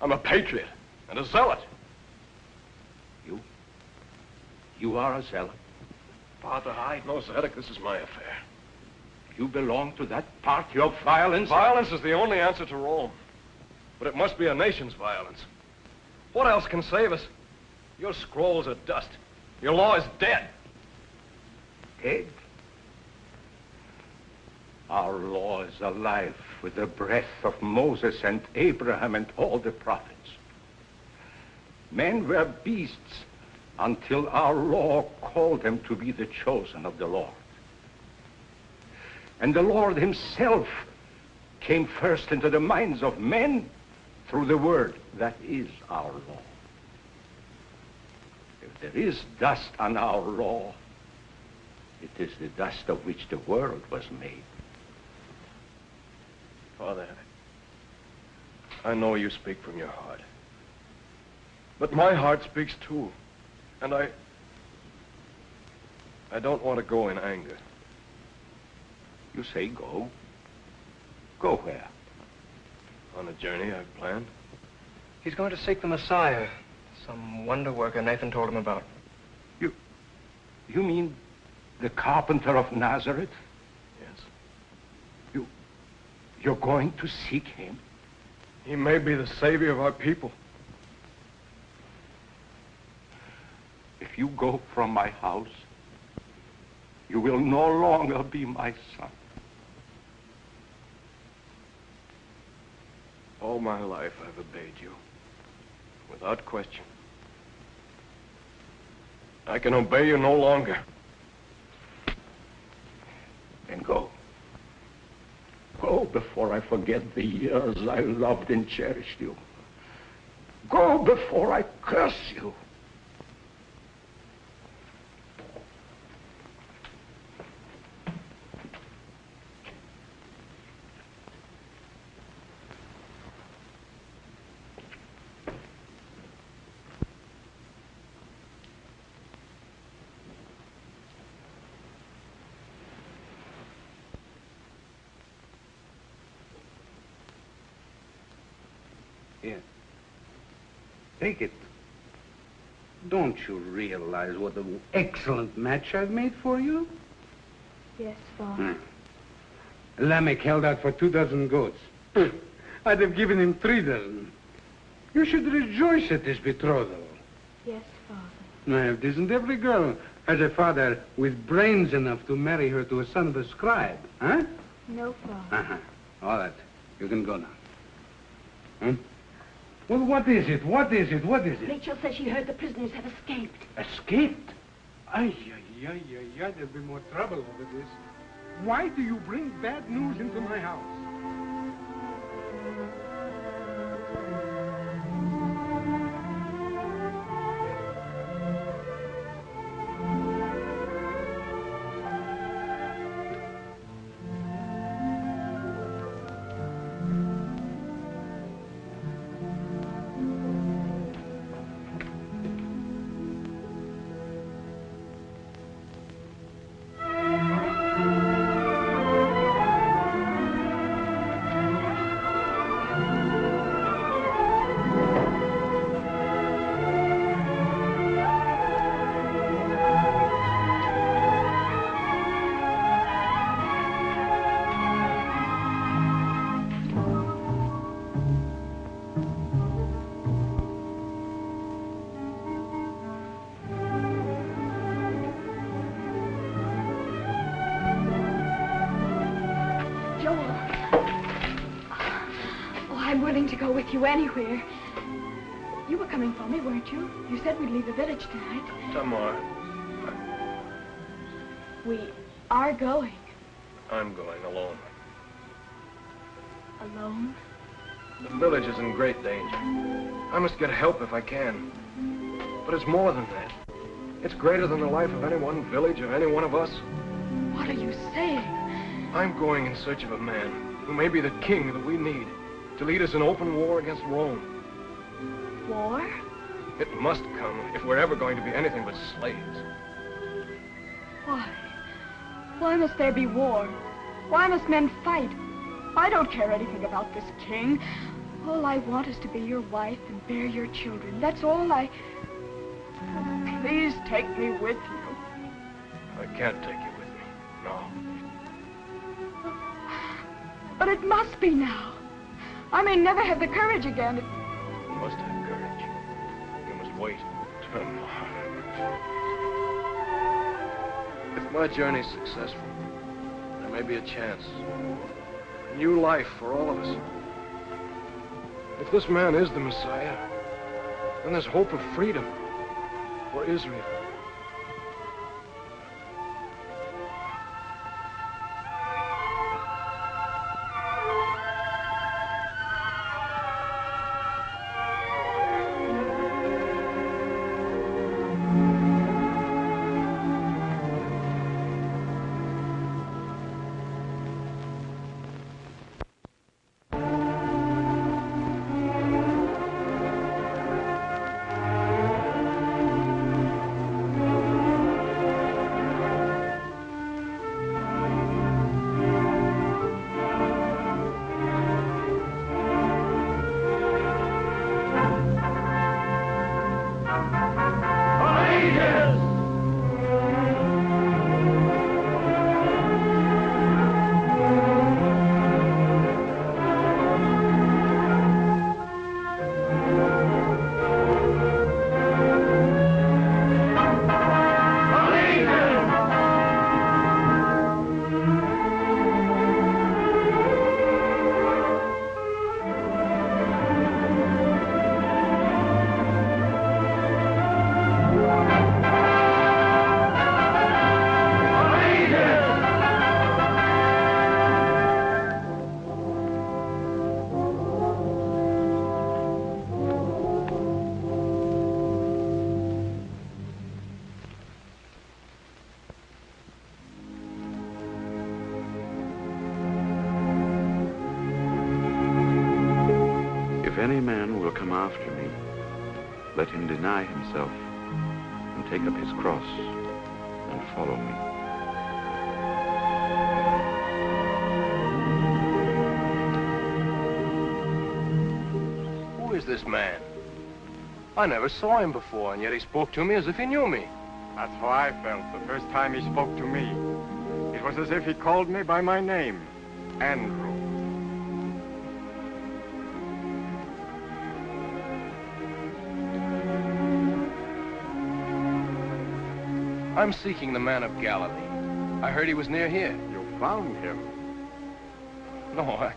Speaker 1: I'm a patriot and a zealot.
Speaker 18: You are a zealot?
Speaker 1: Father, No, Zedek, this is my affair.
Speaker 18: You belong to that party of violence?
Speaker 1: Violence is the only answer to Rome. But it must be a nation's violence. What else can save us? Your scrolls are dust. Your law is dead.
Speaker 18: Dead? Our law is alive with the breath of Moses and Abraham and all the prophets. Men were beasts until our law called them to be the chosen of the Lord. And the Lord himself came first into the minds of men through the word that is our law. If there is dust on our law, it is the dust of which the world was made.
Speaker 1: Father, I know you speak from your heart. But my heart speaks too. And I don't want to go in anger.
Speaker 18: You say go? Go where?
Speaker 1: On a journey I've planned.
Speaker 2: He's going to seek the Messiah, some wonder worker Nathan told him about.
Speaker 18: You mean the carpenter of Nazareth?
Speaker 1: Yes.
Speaker 18: You're going to seek him?
Speaker 1: He may be the savior of our people.
Speaker 18: If you go from my house, you will no longer be my son.
Speaker 1: All my life I've obeyed you, without question. I can obey you no longer.
Speaker 18: Then go. Go before I forget the years I loved and cherished you. Go before I curse you.
Speaker 8: Here. Take it. Don't you realize what an excellent match I've made for you?
Speaker 3: Yes, Father.
Speaker 8: Lamech held out for 2 dozen goats. I'd have given him 3 dozen. You should rejoice at this betrothal.
Speaker 3: Yes, Father.
Speaker 8: Now, if isn't every girl has a father with brains enough to marry her to a son of a scribe, huh?
Speaker 3: No, Father.
Speaker 8: All right. You can go now. Hmm? Well, what is it? What is it? What is it?
Speaker 17: Rachel says she heard the prisoners have escaped.
Speaker 8: Escaped? Ay, there'll be more trouble over this. Why do you bring bad news into my house?
Speaker 19: willing to go with you anywhere. You were coming for me, weren't you? You said we'd leave the village tonight.
Speaker 1: Tamar,
Speaker 19: We are going.
Speaker 1: I'm going alone.
Speaker 19: Alone?
Speaker 1: The village is in great danger. I must get help if I can. But it's more than that. It's greater than the life of any one village or any one of us.
Speaker 19: What are you saying?
Speaker 1: I'm going in search of a man who may be the king that we need to lead us in open war against Rome.
Speaker 19: War?
Speaker 1: It must come if we're ever going to be anything but slaves.
Speaker 19: Why? Why must there be war? Why must men fight? I don't care anything about this king. All I want is to be your wife and bear your children. That's all I... Oh, please take me with you.
Speaker 1: I can't take you with me. No.
Speaker 19: But it must be now. I may never have the courage again.
Speaker 1: You must have courage. You must wait. If my journey's successful, there may be a chance. A new life for all of us. If this man is the Messiah, then there's hope of freedom for Israel.
Speaker 20: If any man will come after me, let him deny himself and take up his cross and follow me.
Speaker 1: Who is this man? I never saw him before, and yet he spoke to me as if he knew me.
Speaker 2: That's how I felt the first time he spoke to me. It was as if he called me by my name, Andrew.
Speaker 1: I'm seeking the man of Galilee. I heard he was near here.
Speaker 2: You found him?
Speaker 1: No,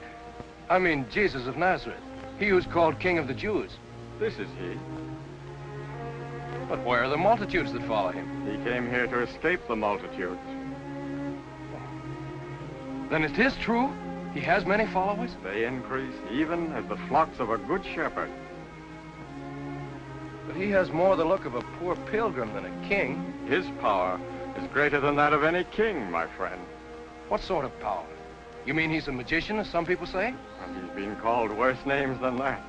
Speaker 1: I mean Jesus of Nazareth. He who's called King of the Jews.
Speaker 2: This is he.
Speaker 1: But where are the multitudes that follow him?
Speaker 2: He came here to escape the multitudes.
Speaker 1: Then it is true? He has many followers?
Speaker 2: They increase even as the flocks of a good shepherd.
Speaker 1: But he has more the look of a poor pilgrim than a king.
Speaker 2: His power is greater than that of any king, my friend.
Speaker 1: What sort of power? You mean he's a magician, as some people say?
Speaker 2: And he's been called worse names than that.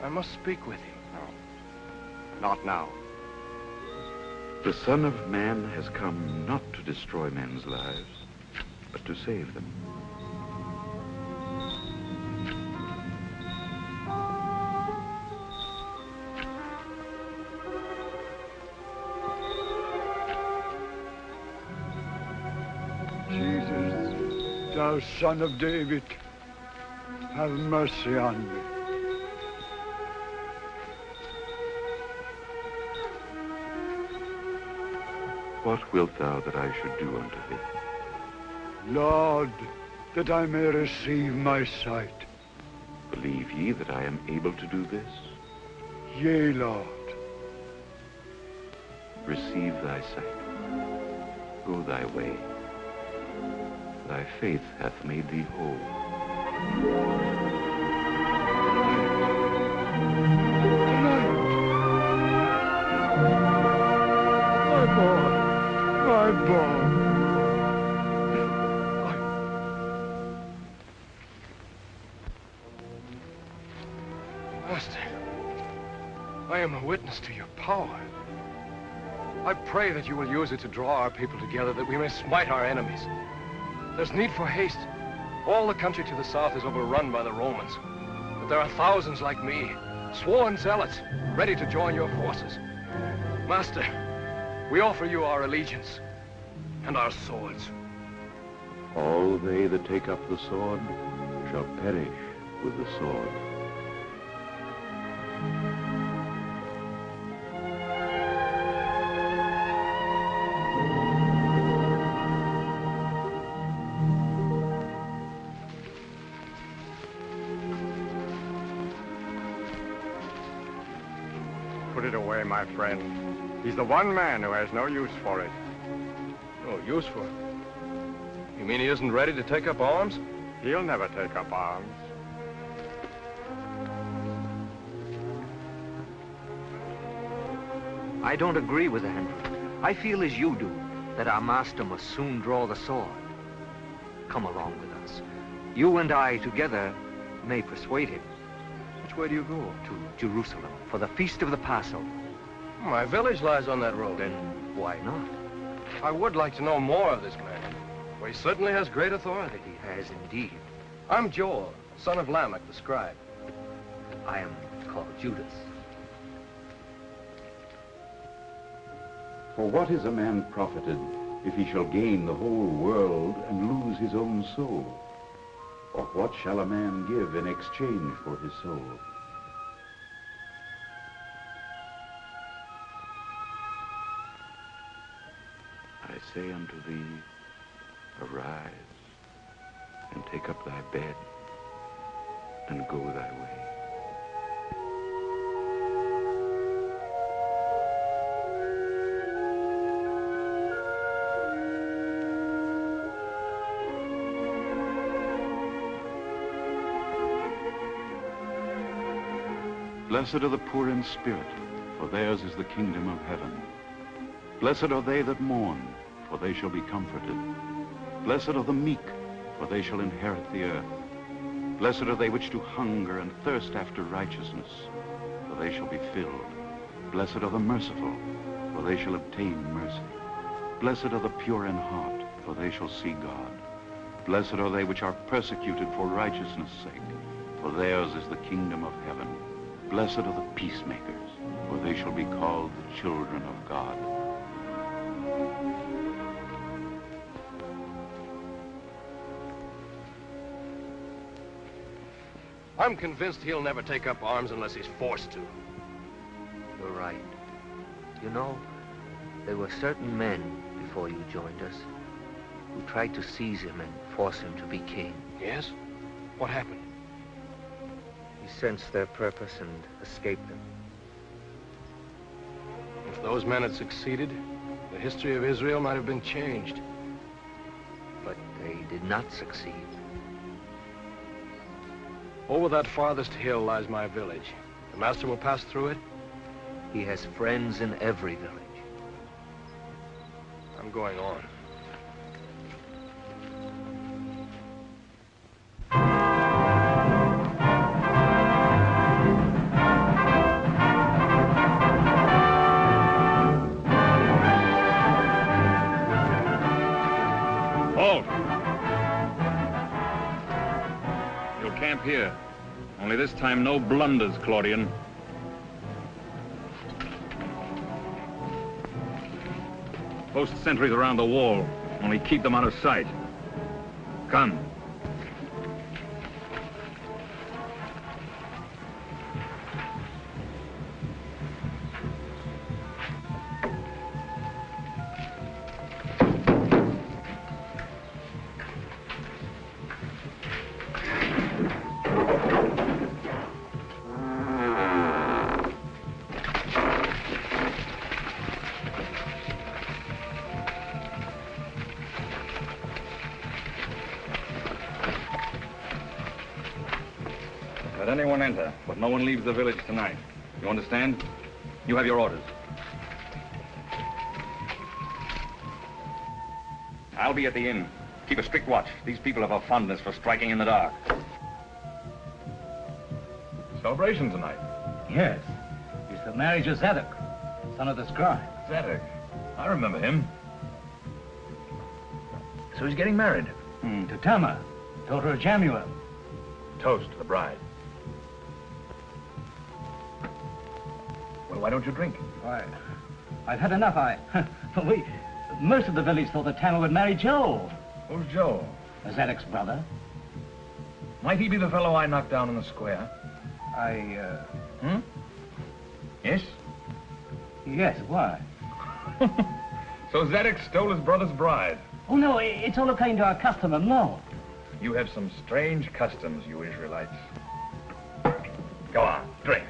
Speaker 1: I must speak with him.
Speaker 2: No, not now.
Speaker 20: The Son of Man has come not to destroy men's lives, but to save them.
Speaker 21: Jesus, thou Son of David, have mercy on me.
Speaker 20: What wilt thou that I should do unto thee?
Speaker 21: Lord, that I may receive my sight.
Speaker 20: see that I am able to do this?
Speaker 21: Yea, Lord.
Speaker 20: Receive thy sight. Go thy way. Thy faith hath made thee whole.
Speaker 21: My boy.
Speaker 2: Master, I am a witness to your power. I pray that you will use it to draw our people together, that we may smite our enemies. There's need for haste. All the country to the south is overrun by the Romans. But there are thousands like me, sworn zealots, ready to join your forces. Master, we offer you our allegiance and our swords.
Speaker 20: All they that take up the sword shall perish with the sword.
Speaker 12: Put it away, my friend. He's the one man who has no use for it.
Speaker 2: No use for it? You mean he isn't ready to take up arms?
Speaker 12: He'll never take up arms.
Speaker 11: I don't agree with Andrew. I feel as you do, that our master must soon draw the sword. Come along with us. You and I together may persuade him.
Speaker 2: Which way do you go?
Speaker 11: To Jerusalem, for the feast of the Passover.
Speaker 2: My village lies on that road.
Speaker 11: Then why not?
Speaker 2: I would like to know more of this man, for he certainly has great authority.
Speaker 11: He has indeed.
Speaker 2: I'm Joel, son of Lamech, the scribe.
Speaker 11: I am called Judas.
Speaker 20: For what is a man profited if he shall gain the whole world and lose his own soul? Or what shall a man give in exchange for his soul? I say unto thee, arise, and take up thy bed, and go thy way. Blessed are the poor in spirit, for theirs is the kingdom of heaven. Blessed are they that mourn, for they shall be comforted. Blessed are the meek, for they shall inherit the earth. Blessed are they which do hunger and thirst after righteousness, for they shall be filled. Blessed are the merciful, for they shall obtain mercy. Blessed are the pure in heart, for they shall see God. Blessed are they which are persecuted for righteousness' sake, for theirs is the kingdom of heaven. Blessed are the peacemakers, for they shall be called the children of God.
Speaker 2: I'm convinced he'll never take up arms unless he's forced to.
Speaker 11: You're right. You know, there were certain men before you joined us who tried to seize him and force him to be king.
Speaker 2: Yes? What happened?
Speaker 11: He sensed their purpose and escaped them.
Speaker 2: If those men had succeeded, the history of Israel might have been changed.
Speaker 11: But they did not succeed.
Speaker 2: Over that farthest hill lies my village. The master will pass through it?
Speaker 11: He has friends in every village.
Speaker 2: I'm going on.
Speaker 15: Halt! You'll camp here. Only this time, no blunders, Claudian. Post sentries around the wall. Only keep them out of sight. Come. everyone enter, but no one leaves the village tonight. You understand? You have your orders. I'll be at the inn. Keep a strict watch. These people have a fondness for striking in the dark. Celebration tonight.
Speaker 8: Yes. It's the marriage of Zealot, son of the scribe.
Speaker 15: Zealot. I remember him. So he's getting married?
Speaker 8: To Tamar, daughter of Jamuel.
Speaker 15: Toast to the bride. Well, why don't you drink?
Speaker 8: Why, I've had enough. Most of the village thought that Tamar would marry Joel.
Speaker 15: Who's Joel?
Speaker 8: Zedek's brother.
Speaker 15: Might he be the fellow I knocked down in the square? Yes?
Speaker 8: Yes, why?
Speaker 15: So Zedek stole his brother's bride.
Speaker 8: Oh, no, it's all according to our custom and law.
Speaker 15: You have some strange customs, you Israelites. Go on, drink.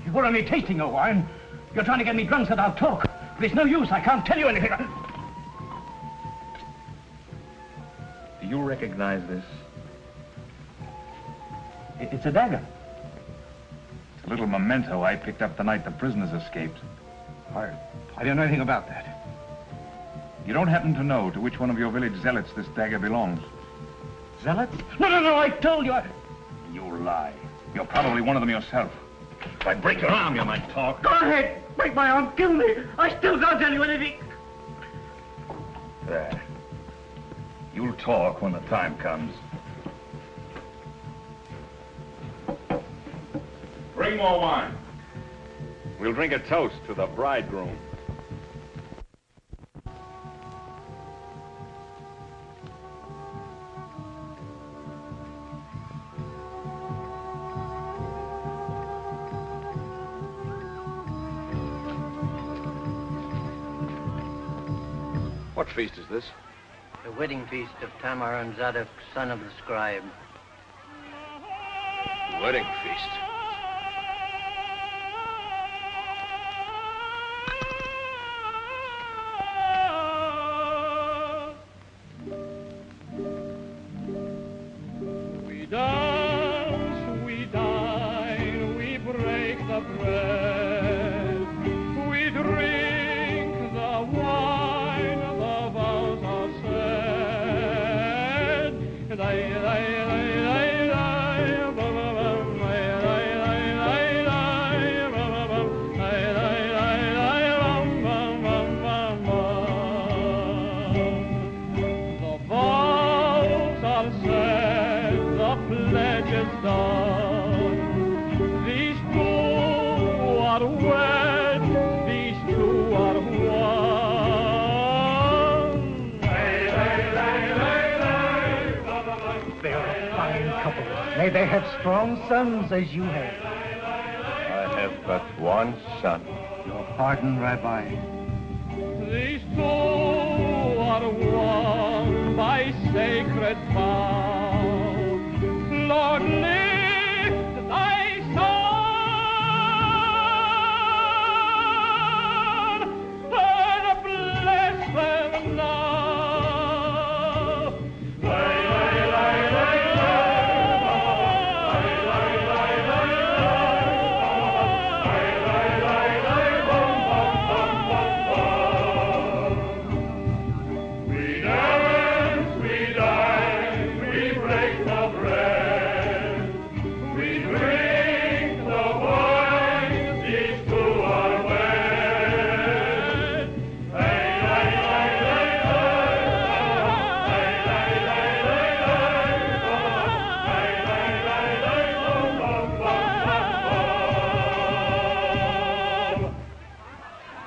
Speaker 8: You were only tasting your wine. You're trying to get me drunk so that I'll talk. But it's no use, I can't tell you anything.
Speaker 15: Do you recognize this?
Speaker 8: It's a dagger.
Speaker 15: It's a little memento I picked up the night the prisoners escaped.
Speaker 8: I don't know anything about that.
Speaker 15: You don't happen to know to which one of your village zealots this dagger belongs?
Speaker 8: Zealots? No, I told you.
Speaker 15: You lie. You're probably one of them yourself. If I break your arm, you might talk.
Speaker 8: Go ahead. Break my arm. Kill me. I still can't tell you anything.
Speaker 15: There. You'll talk when the time comes. Bring more wine. We'll drink a toast to the bridegroom.
Speaker 1: What feast is this?
Speaker 13: The wedding feast of Tamar and Zadok, son of the scribe.
Speaker 1: Wedding feast.
Speaker 4: We dance, we dine, we break the bread, we drink the wine, the vows are said.
Speaker 10: May they have strong sons as you have.
Speaker 1: I have but one son.
Speaker 8: Your pardon, Rabbi.
Speaker 4: These two are one by sacred vow. Lord, lift thy son and bless them now.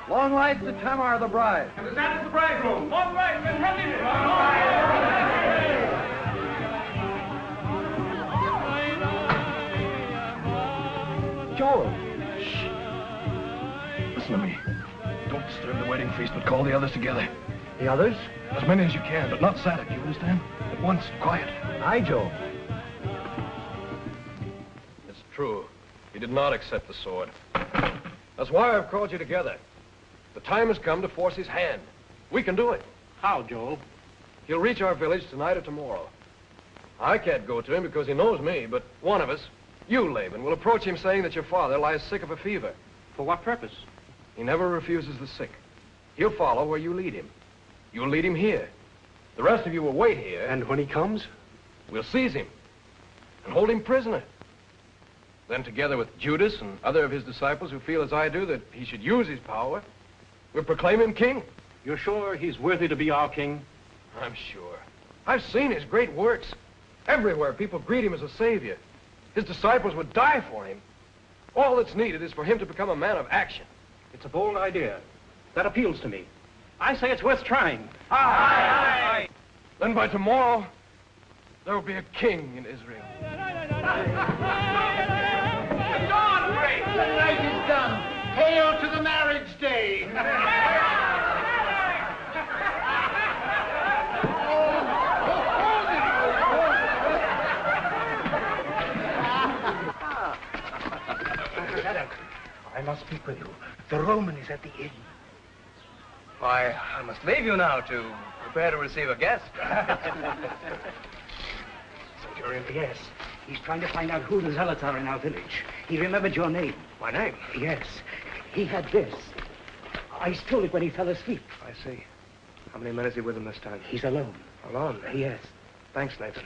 Speaker 1: Long life to Tamar the bride.
Speaker 4: And the Zadok the bridegroom. All right, men,
Speaker 1: Joel. Shh. Listen to me. Don't disturb the wedding feast, but call the others together.
Speaker 8: The others?
Speaker 1: As many as you can, but not Zadok, you understand? At once, quiet.
Speaker 8: Aye, Joel.
Speaker 1: It's true. He did not accept the sword. That's why I've called you together. The time has come to force his hand. We can do it.
Speaker 8: How, Joel?
Speaker 1: He'll reach our village tonight or tomorrow.
Speaker 2: I can't go to him because he knows me, but one of us, you, Laban, will approach him saying that your father lies sick of a fever.
Speaker 16: For what purpose?
Speaker 2: He never refuses the sick. He'll follow where you lead him. You'll lead him here. The rest of you will wait here.
Speaker 5: And when he comes?
Speaker 2: We'll seize him and hold him prisoner. Then, together with Judas and other of his disciples who feel as I do that he should use his power, we'll proclaim him king.
Speaker 16: You're sure he's worthy to be our king?
Speaker 2: I'm sure. I've seen his great works. Everywhere people greet him as a savior. His disciples would die for him. All that's needed is for him to become a man of action.
Speaker 16: It's a bold idea. That appeals to me. I say it's worth trying.
Speaker 2: Aye, aye, aye. Then by tomorrow, there will be a king in Israel.
Speaker 11: Dawn breaks. The night is done. Hail to the marriage day.
Speaker 10: I must speak with you. The Roman is at the inn.
Speaker 1: Why, I must leave you now to prepare to receive a guest.
Speaker 11: Centurion, yes. He's trying to find out who the Zealots are in our village. He remembered your name.
Speaker 1: My name?
Speaker 11: Yes. He had this. I stole it when he fell asleep.
Speaker 1: I see. How many men is he with him this time?
Speaker 11: He's alone.
Speaker 1: Alone?
Speaker 11: Yes.
Speaker 1: Thanks, Nathan.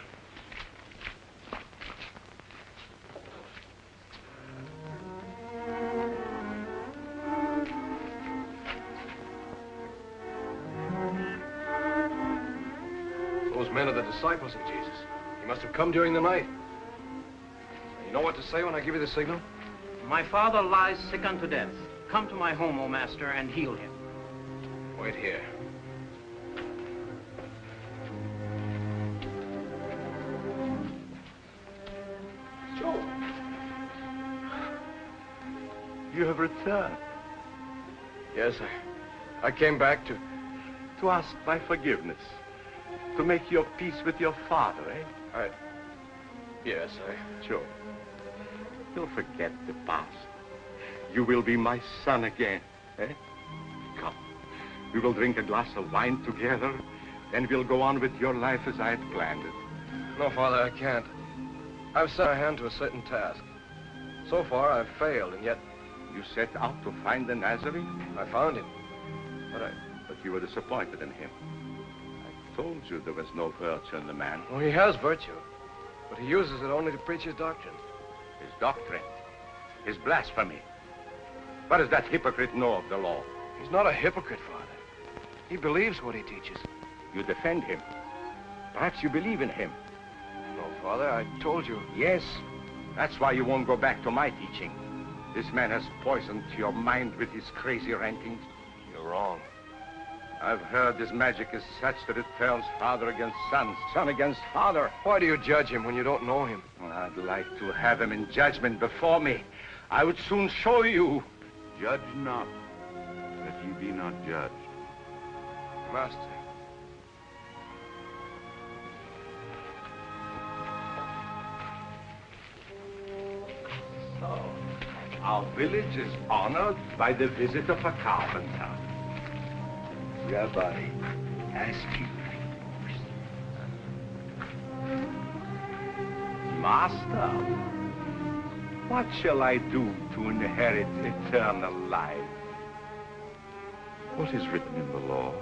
Speaker 2: Those men are the disciples of Jesus. He must have come during the night. You know what to say when I give you the signal?
Speaker 16: My father lies sick unto death. Come to my home, O master, and heal him.
Speaker 2: Wait here.
Speaker 18: Joe. You have returned.
Speaker 2: Yes, I came back to
Speaker 18: ask my forgiveness. To make your peace with your father, eh?
Speaker 2: Yes,
Speaker 18: Joe, you'll forget the past. You will be my son again, eh? Come, we will drink a glass of wine together, and we'll go on with your life as I had planned it.
Speaker 2: No, Father, I can't. I've set my hand to a certain task. So far, I've failed, and yet...
Speaker 18: You set out to find the Nazarene?
Speaker 2: I found him.
Speaker 18: But you were disappointed in him. I told you there was no virtue in the man.
Speaker 2: Oh, he has virtue, but he uses it only to preach his doctrine.
Speaker 18: His doctrine? His blasphemy? What does that hypocrite know of the law?
Speaker 2: He's not a hypocrite, Father. He believes what he teaches.
Speaker 18: You defend him. Perhaps you believe in him.
Speaker 2: No, Father, I told you.
Speaker 18: Yes, that's why you won't go back to my teaching. This man has poisoned your mind with his crazy rantings.
Speaker 2: You're wrong.
Speaker 18: I've heard his magic is such that it turns father against son, son against father.
Speaker 2: Why do you judge him when you don't know him?
Speaker 18: I'd like to have him in judgment before me. I would soon show you.
Speaker 20: Judge not, that ye be not judged.
Speaker 2: Master.
Speaker 18: So, our village is honored by the visit of a carpenter.
Speaker 11: Rabbi, ask you.
Speaker 18: Master, what shall I do to inherit eternal life?
Speaker 20: What is written in the law?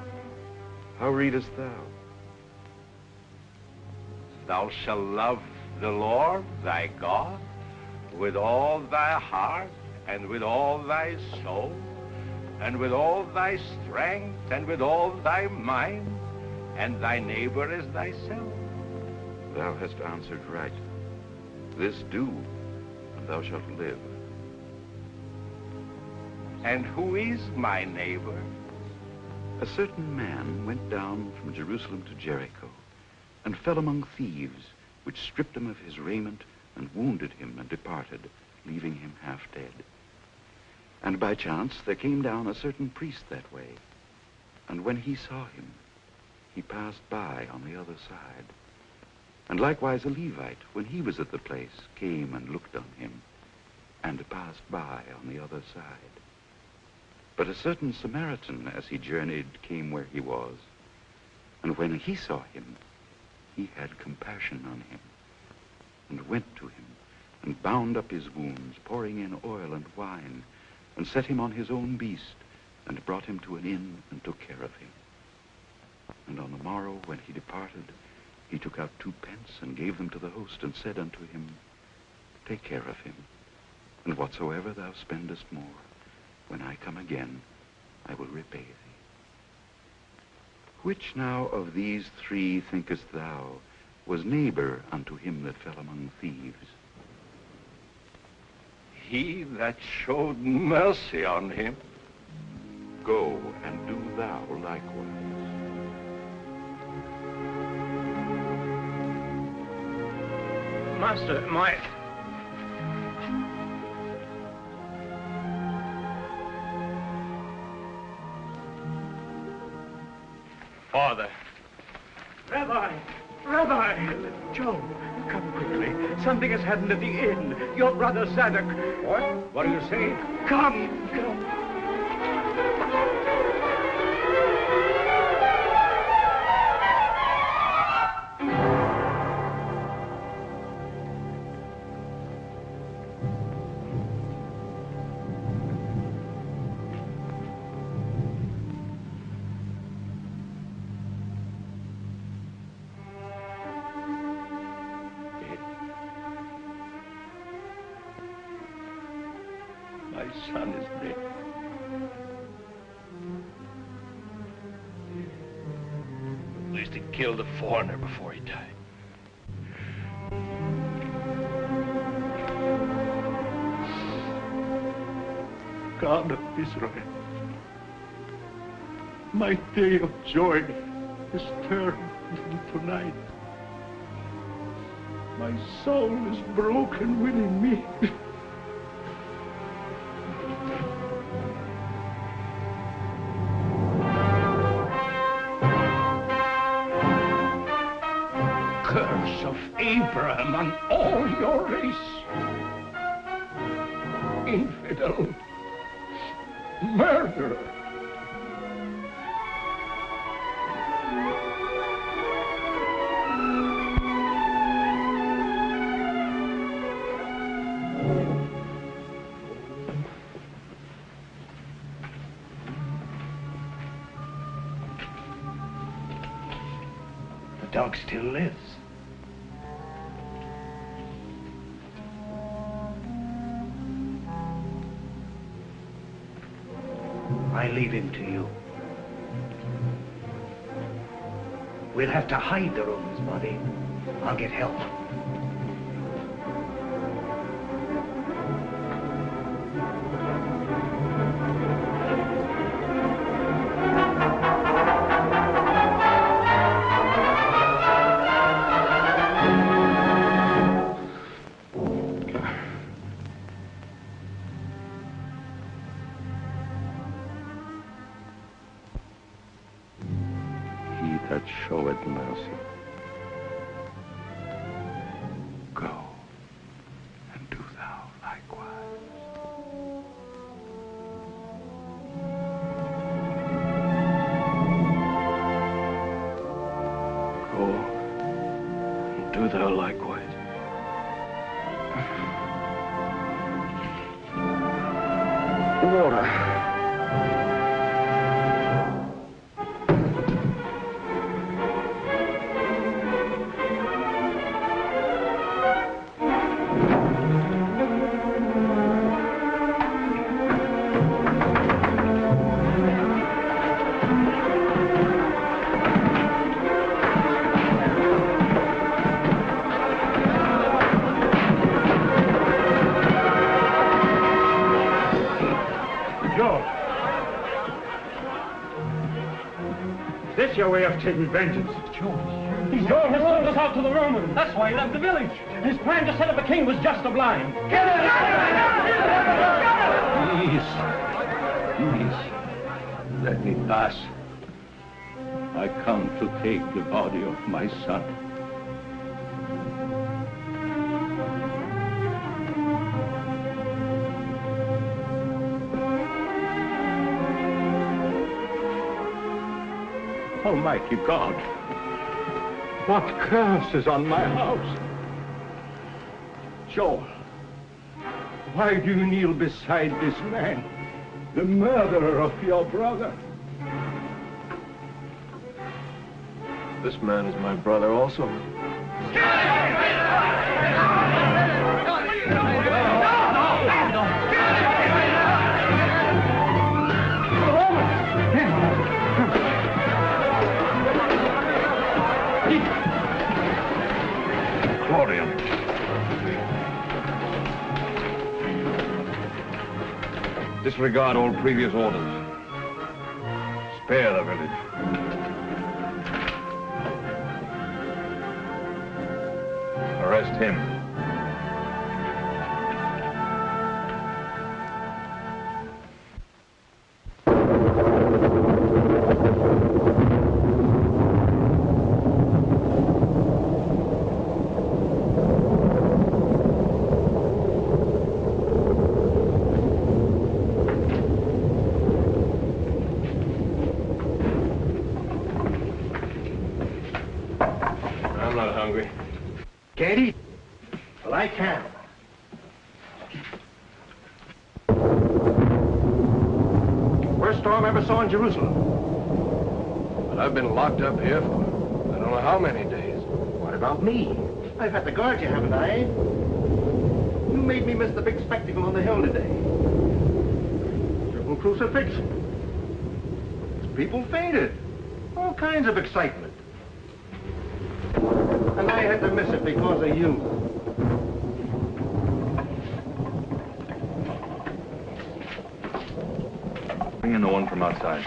Speaker 20: How readest thou?
Speaker 18: Thou shalt love the Lord thy God with all thy heart and with all thy soul and with all thy strength and with all thy mind, and thy neighbor as thyself.
Speaker 20: Thou hast answered right. This do, and thou shalt live.
Speaker 18: And who is my neighbor?
Speaker 20: A certain man went down from Jerusalem to Jericho, and fell among thieves, which stripped him of his raiment, and wounded him, and departed, leaving him half dead. And by chance there came down a certain priest that way, and when he saw him, he passed by on the other side. And likewise a Levite, when he was at the place, came and looked on him, and passed by on the other side. But a certain Samaritan, as he journeyed, came where he was, and when he saw him, he had compassion on him, and went to him, and bound up his wounds, pouring in oil and wine, and set him on his own beast, and brought him to an inn, and took care of him. And on the morrow, when he departed, he took out 2 pence, and gave them to the host, and said unto him, Take care of him, and whatsoever thou spendest more, when I come again, I will repay thee. Which now of these 3 thinkest thou was neighbor unto him that fell among thieves?
Speaker 18: He that showed mercy on him.
Speaker 20: Go and do thou likewise.
Speaker 16: Master, my...
Speaker 2: Father.
Speaker 11: Rabbi! Joe, come quickly. Something has happened at the inn. Your brother Zadok.
Speaker 18: What? What are you saying?
Speaker 11: Come!
Speaker 18: My son is dead.
Speaker 1: At least he killed a foreigner before he died.
Speaker 6: God of Israel, my day of joy is turned into night. My soul is broken within me. Curse of Abraham on all your race. Infidel. Murderer.
Speaker 11: The dog still lives. I leave him to you. We'll have to hide the Roman's body. I'll get help.
Speaker 18: That showeth mercy. Go and do thou likewise.
Speaker 1: Go and do thou likewise. Water.
Speaker 16: This your way of taking vengeance? George has sold us out to the Romans. That's why he left the village. His plan to set up a king was just a blind. Get it!
Speaker 18: Please, let me pass. I come to take the body of my son. Almighty God,
Speaker 21: What curse is on my house? Joel, why do you kneel beside this man, the murderer of your brother?
Speaker 1: This man is my brother also.
Speaker 15: Claudian. Disregard all previous orders. Spare the village. Arrest him.
Speaker 1: I'm not hungry.
Speaker 10: Can't eat? Well, I can. Worst storm I ever saw in Jerusalem.
Speaker 1: But I've been locked up here for I don't know how many days.
Speaker 10: What about me? I've had to guard you, haven't I? You made me miss the big spectacle on the hill today. Triple crucifixion. People fainted. All kinds of excitement. And I had to miss it because of you.
Speaker 15: Bring in the one from outside.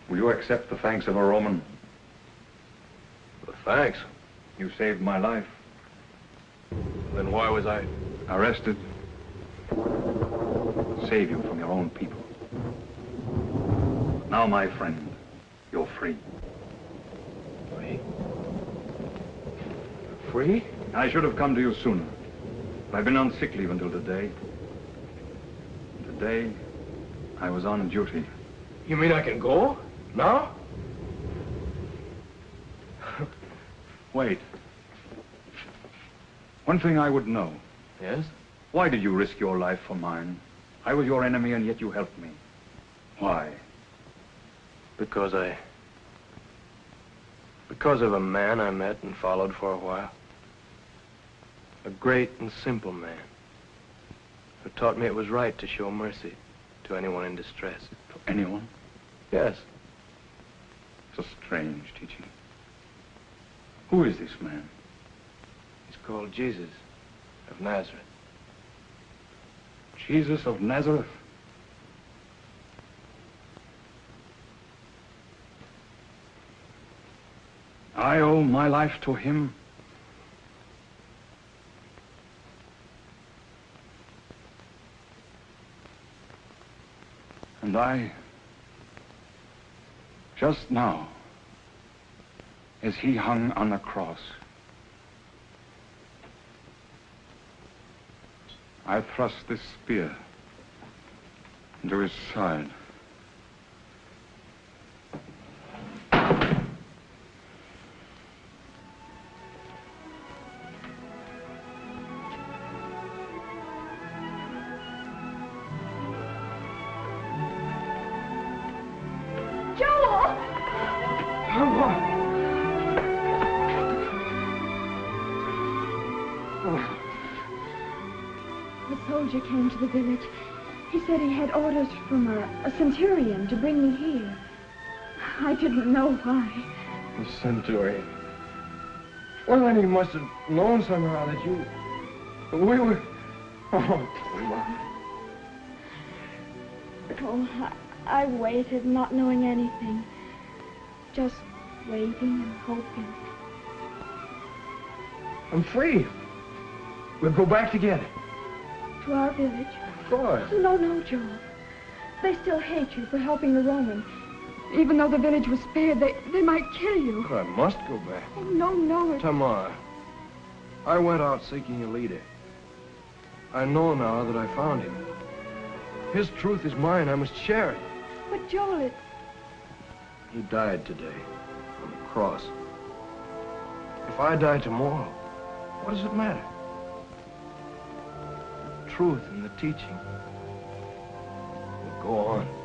Speaker 15: Will you accept the thanks of a Roman?
Speaker 1: The thanks?
Speaker 15: You saved my life.
Speaker 1: Then why was I
Speaker 15: arrested? Save you from your own people. Now, my friend, you're free.
Speaker 1: Free? Free?
Speaker 15: I should have come to you sooner. I've been on sick leave until today. Today, I was on duty.
Speaker 1: You mean I can go? Now?
Speaker 15: Wait. One thing I would know.
Speaker 1: Yes?
Speaker 15: Why did you risk your life for mine? I was your enemy, and yet you helped me. Why?
Speaker 1: Because of a man I met and followed for a while. A great and simple man who taught me it was right to show mercy to anyone in distress.
Speaker 15: To anyone?
Speaker 1: Yes.
Speaker 15: It's a strange teaching. Who is this man?
Speaker 1: He's called Jesus of Nazareth.
Speaker 15: Jesus of Nazareth? I owe my life to him. And I, just now, as he hung on the cross, I thrust this spear into his side.
Speaker 19: Came to the village. He said he had orders from a centurion to bring me here. I didn't know why.
Speaker 1: The centurion. Well, then he must have known somehow that you... We were... Oh,
Speaker 19: Oh, I waited, not knowing anything. Just waiting and hoping.
Speaker 1: I'm free. We'll go back together.
Speaker 19: To our village?
Speaker 1: Of course.
Speaker 19: No, Joel. They still hate you for helping the Roman. Even though the village was spared, they might kill you.
Speaker 1: But I must go back.
Speaker 19: Oh, no.
Speaker 1: Tamar, I went out seeking a leader. I know now that I found him. His truth is mine. I must share it.
Speaker 19: But, Joel,
Speaker 2: He died today on the cross. If I die tomorrow, what does it matter? The truth and the teaching will go on.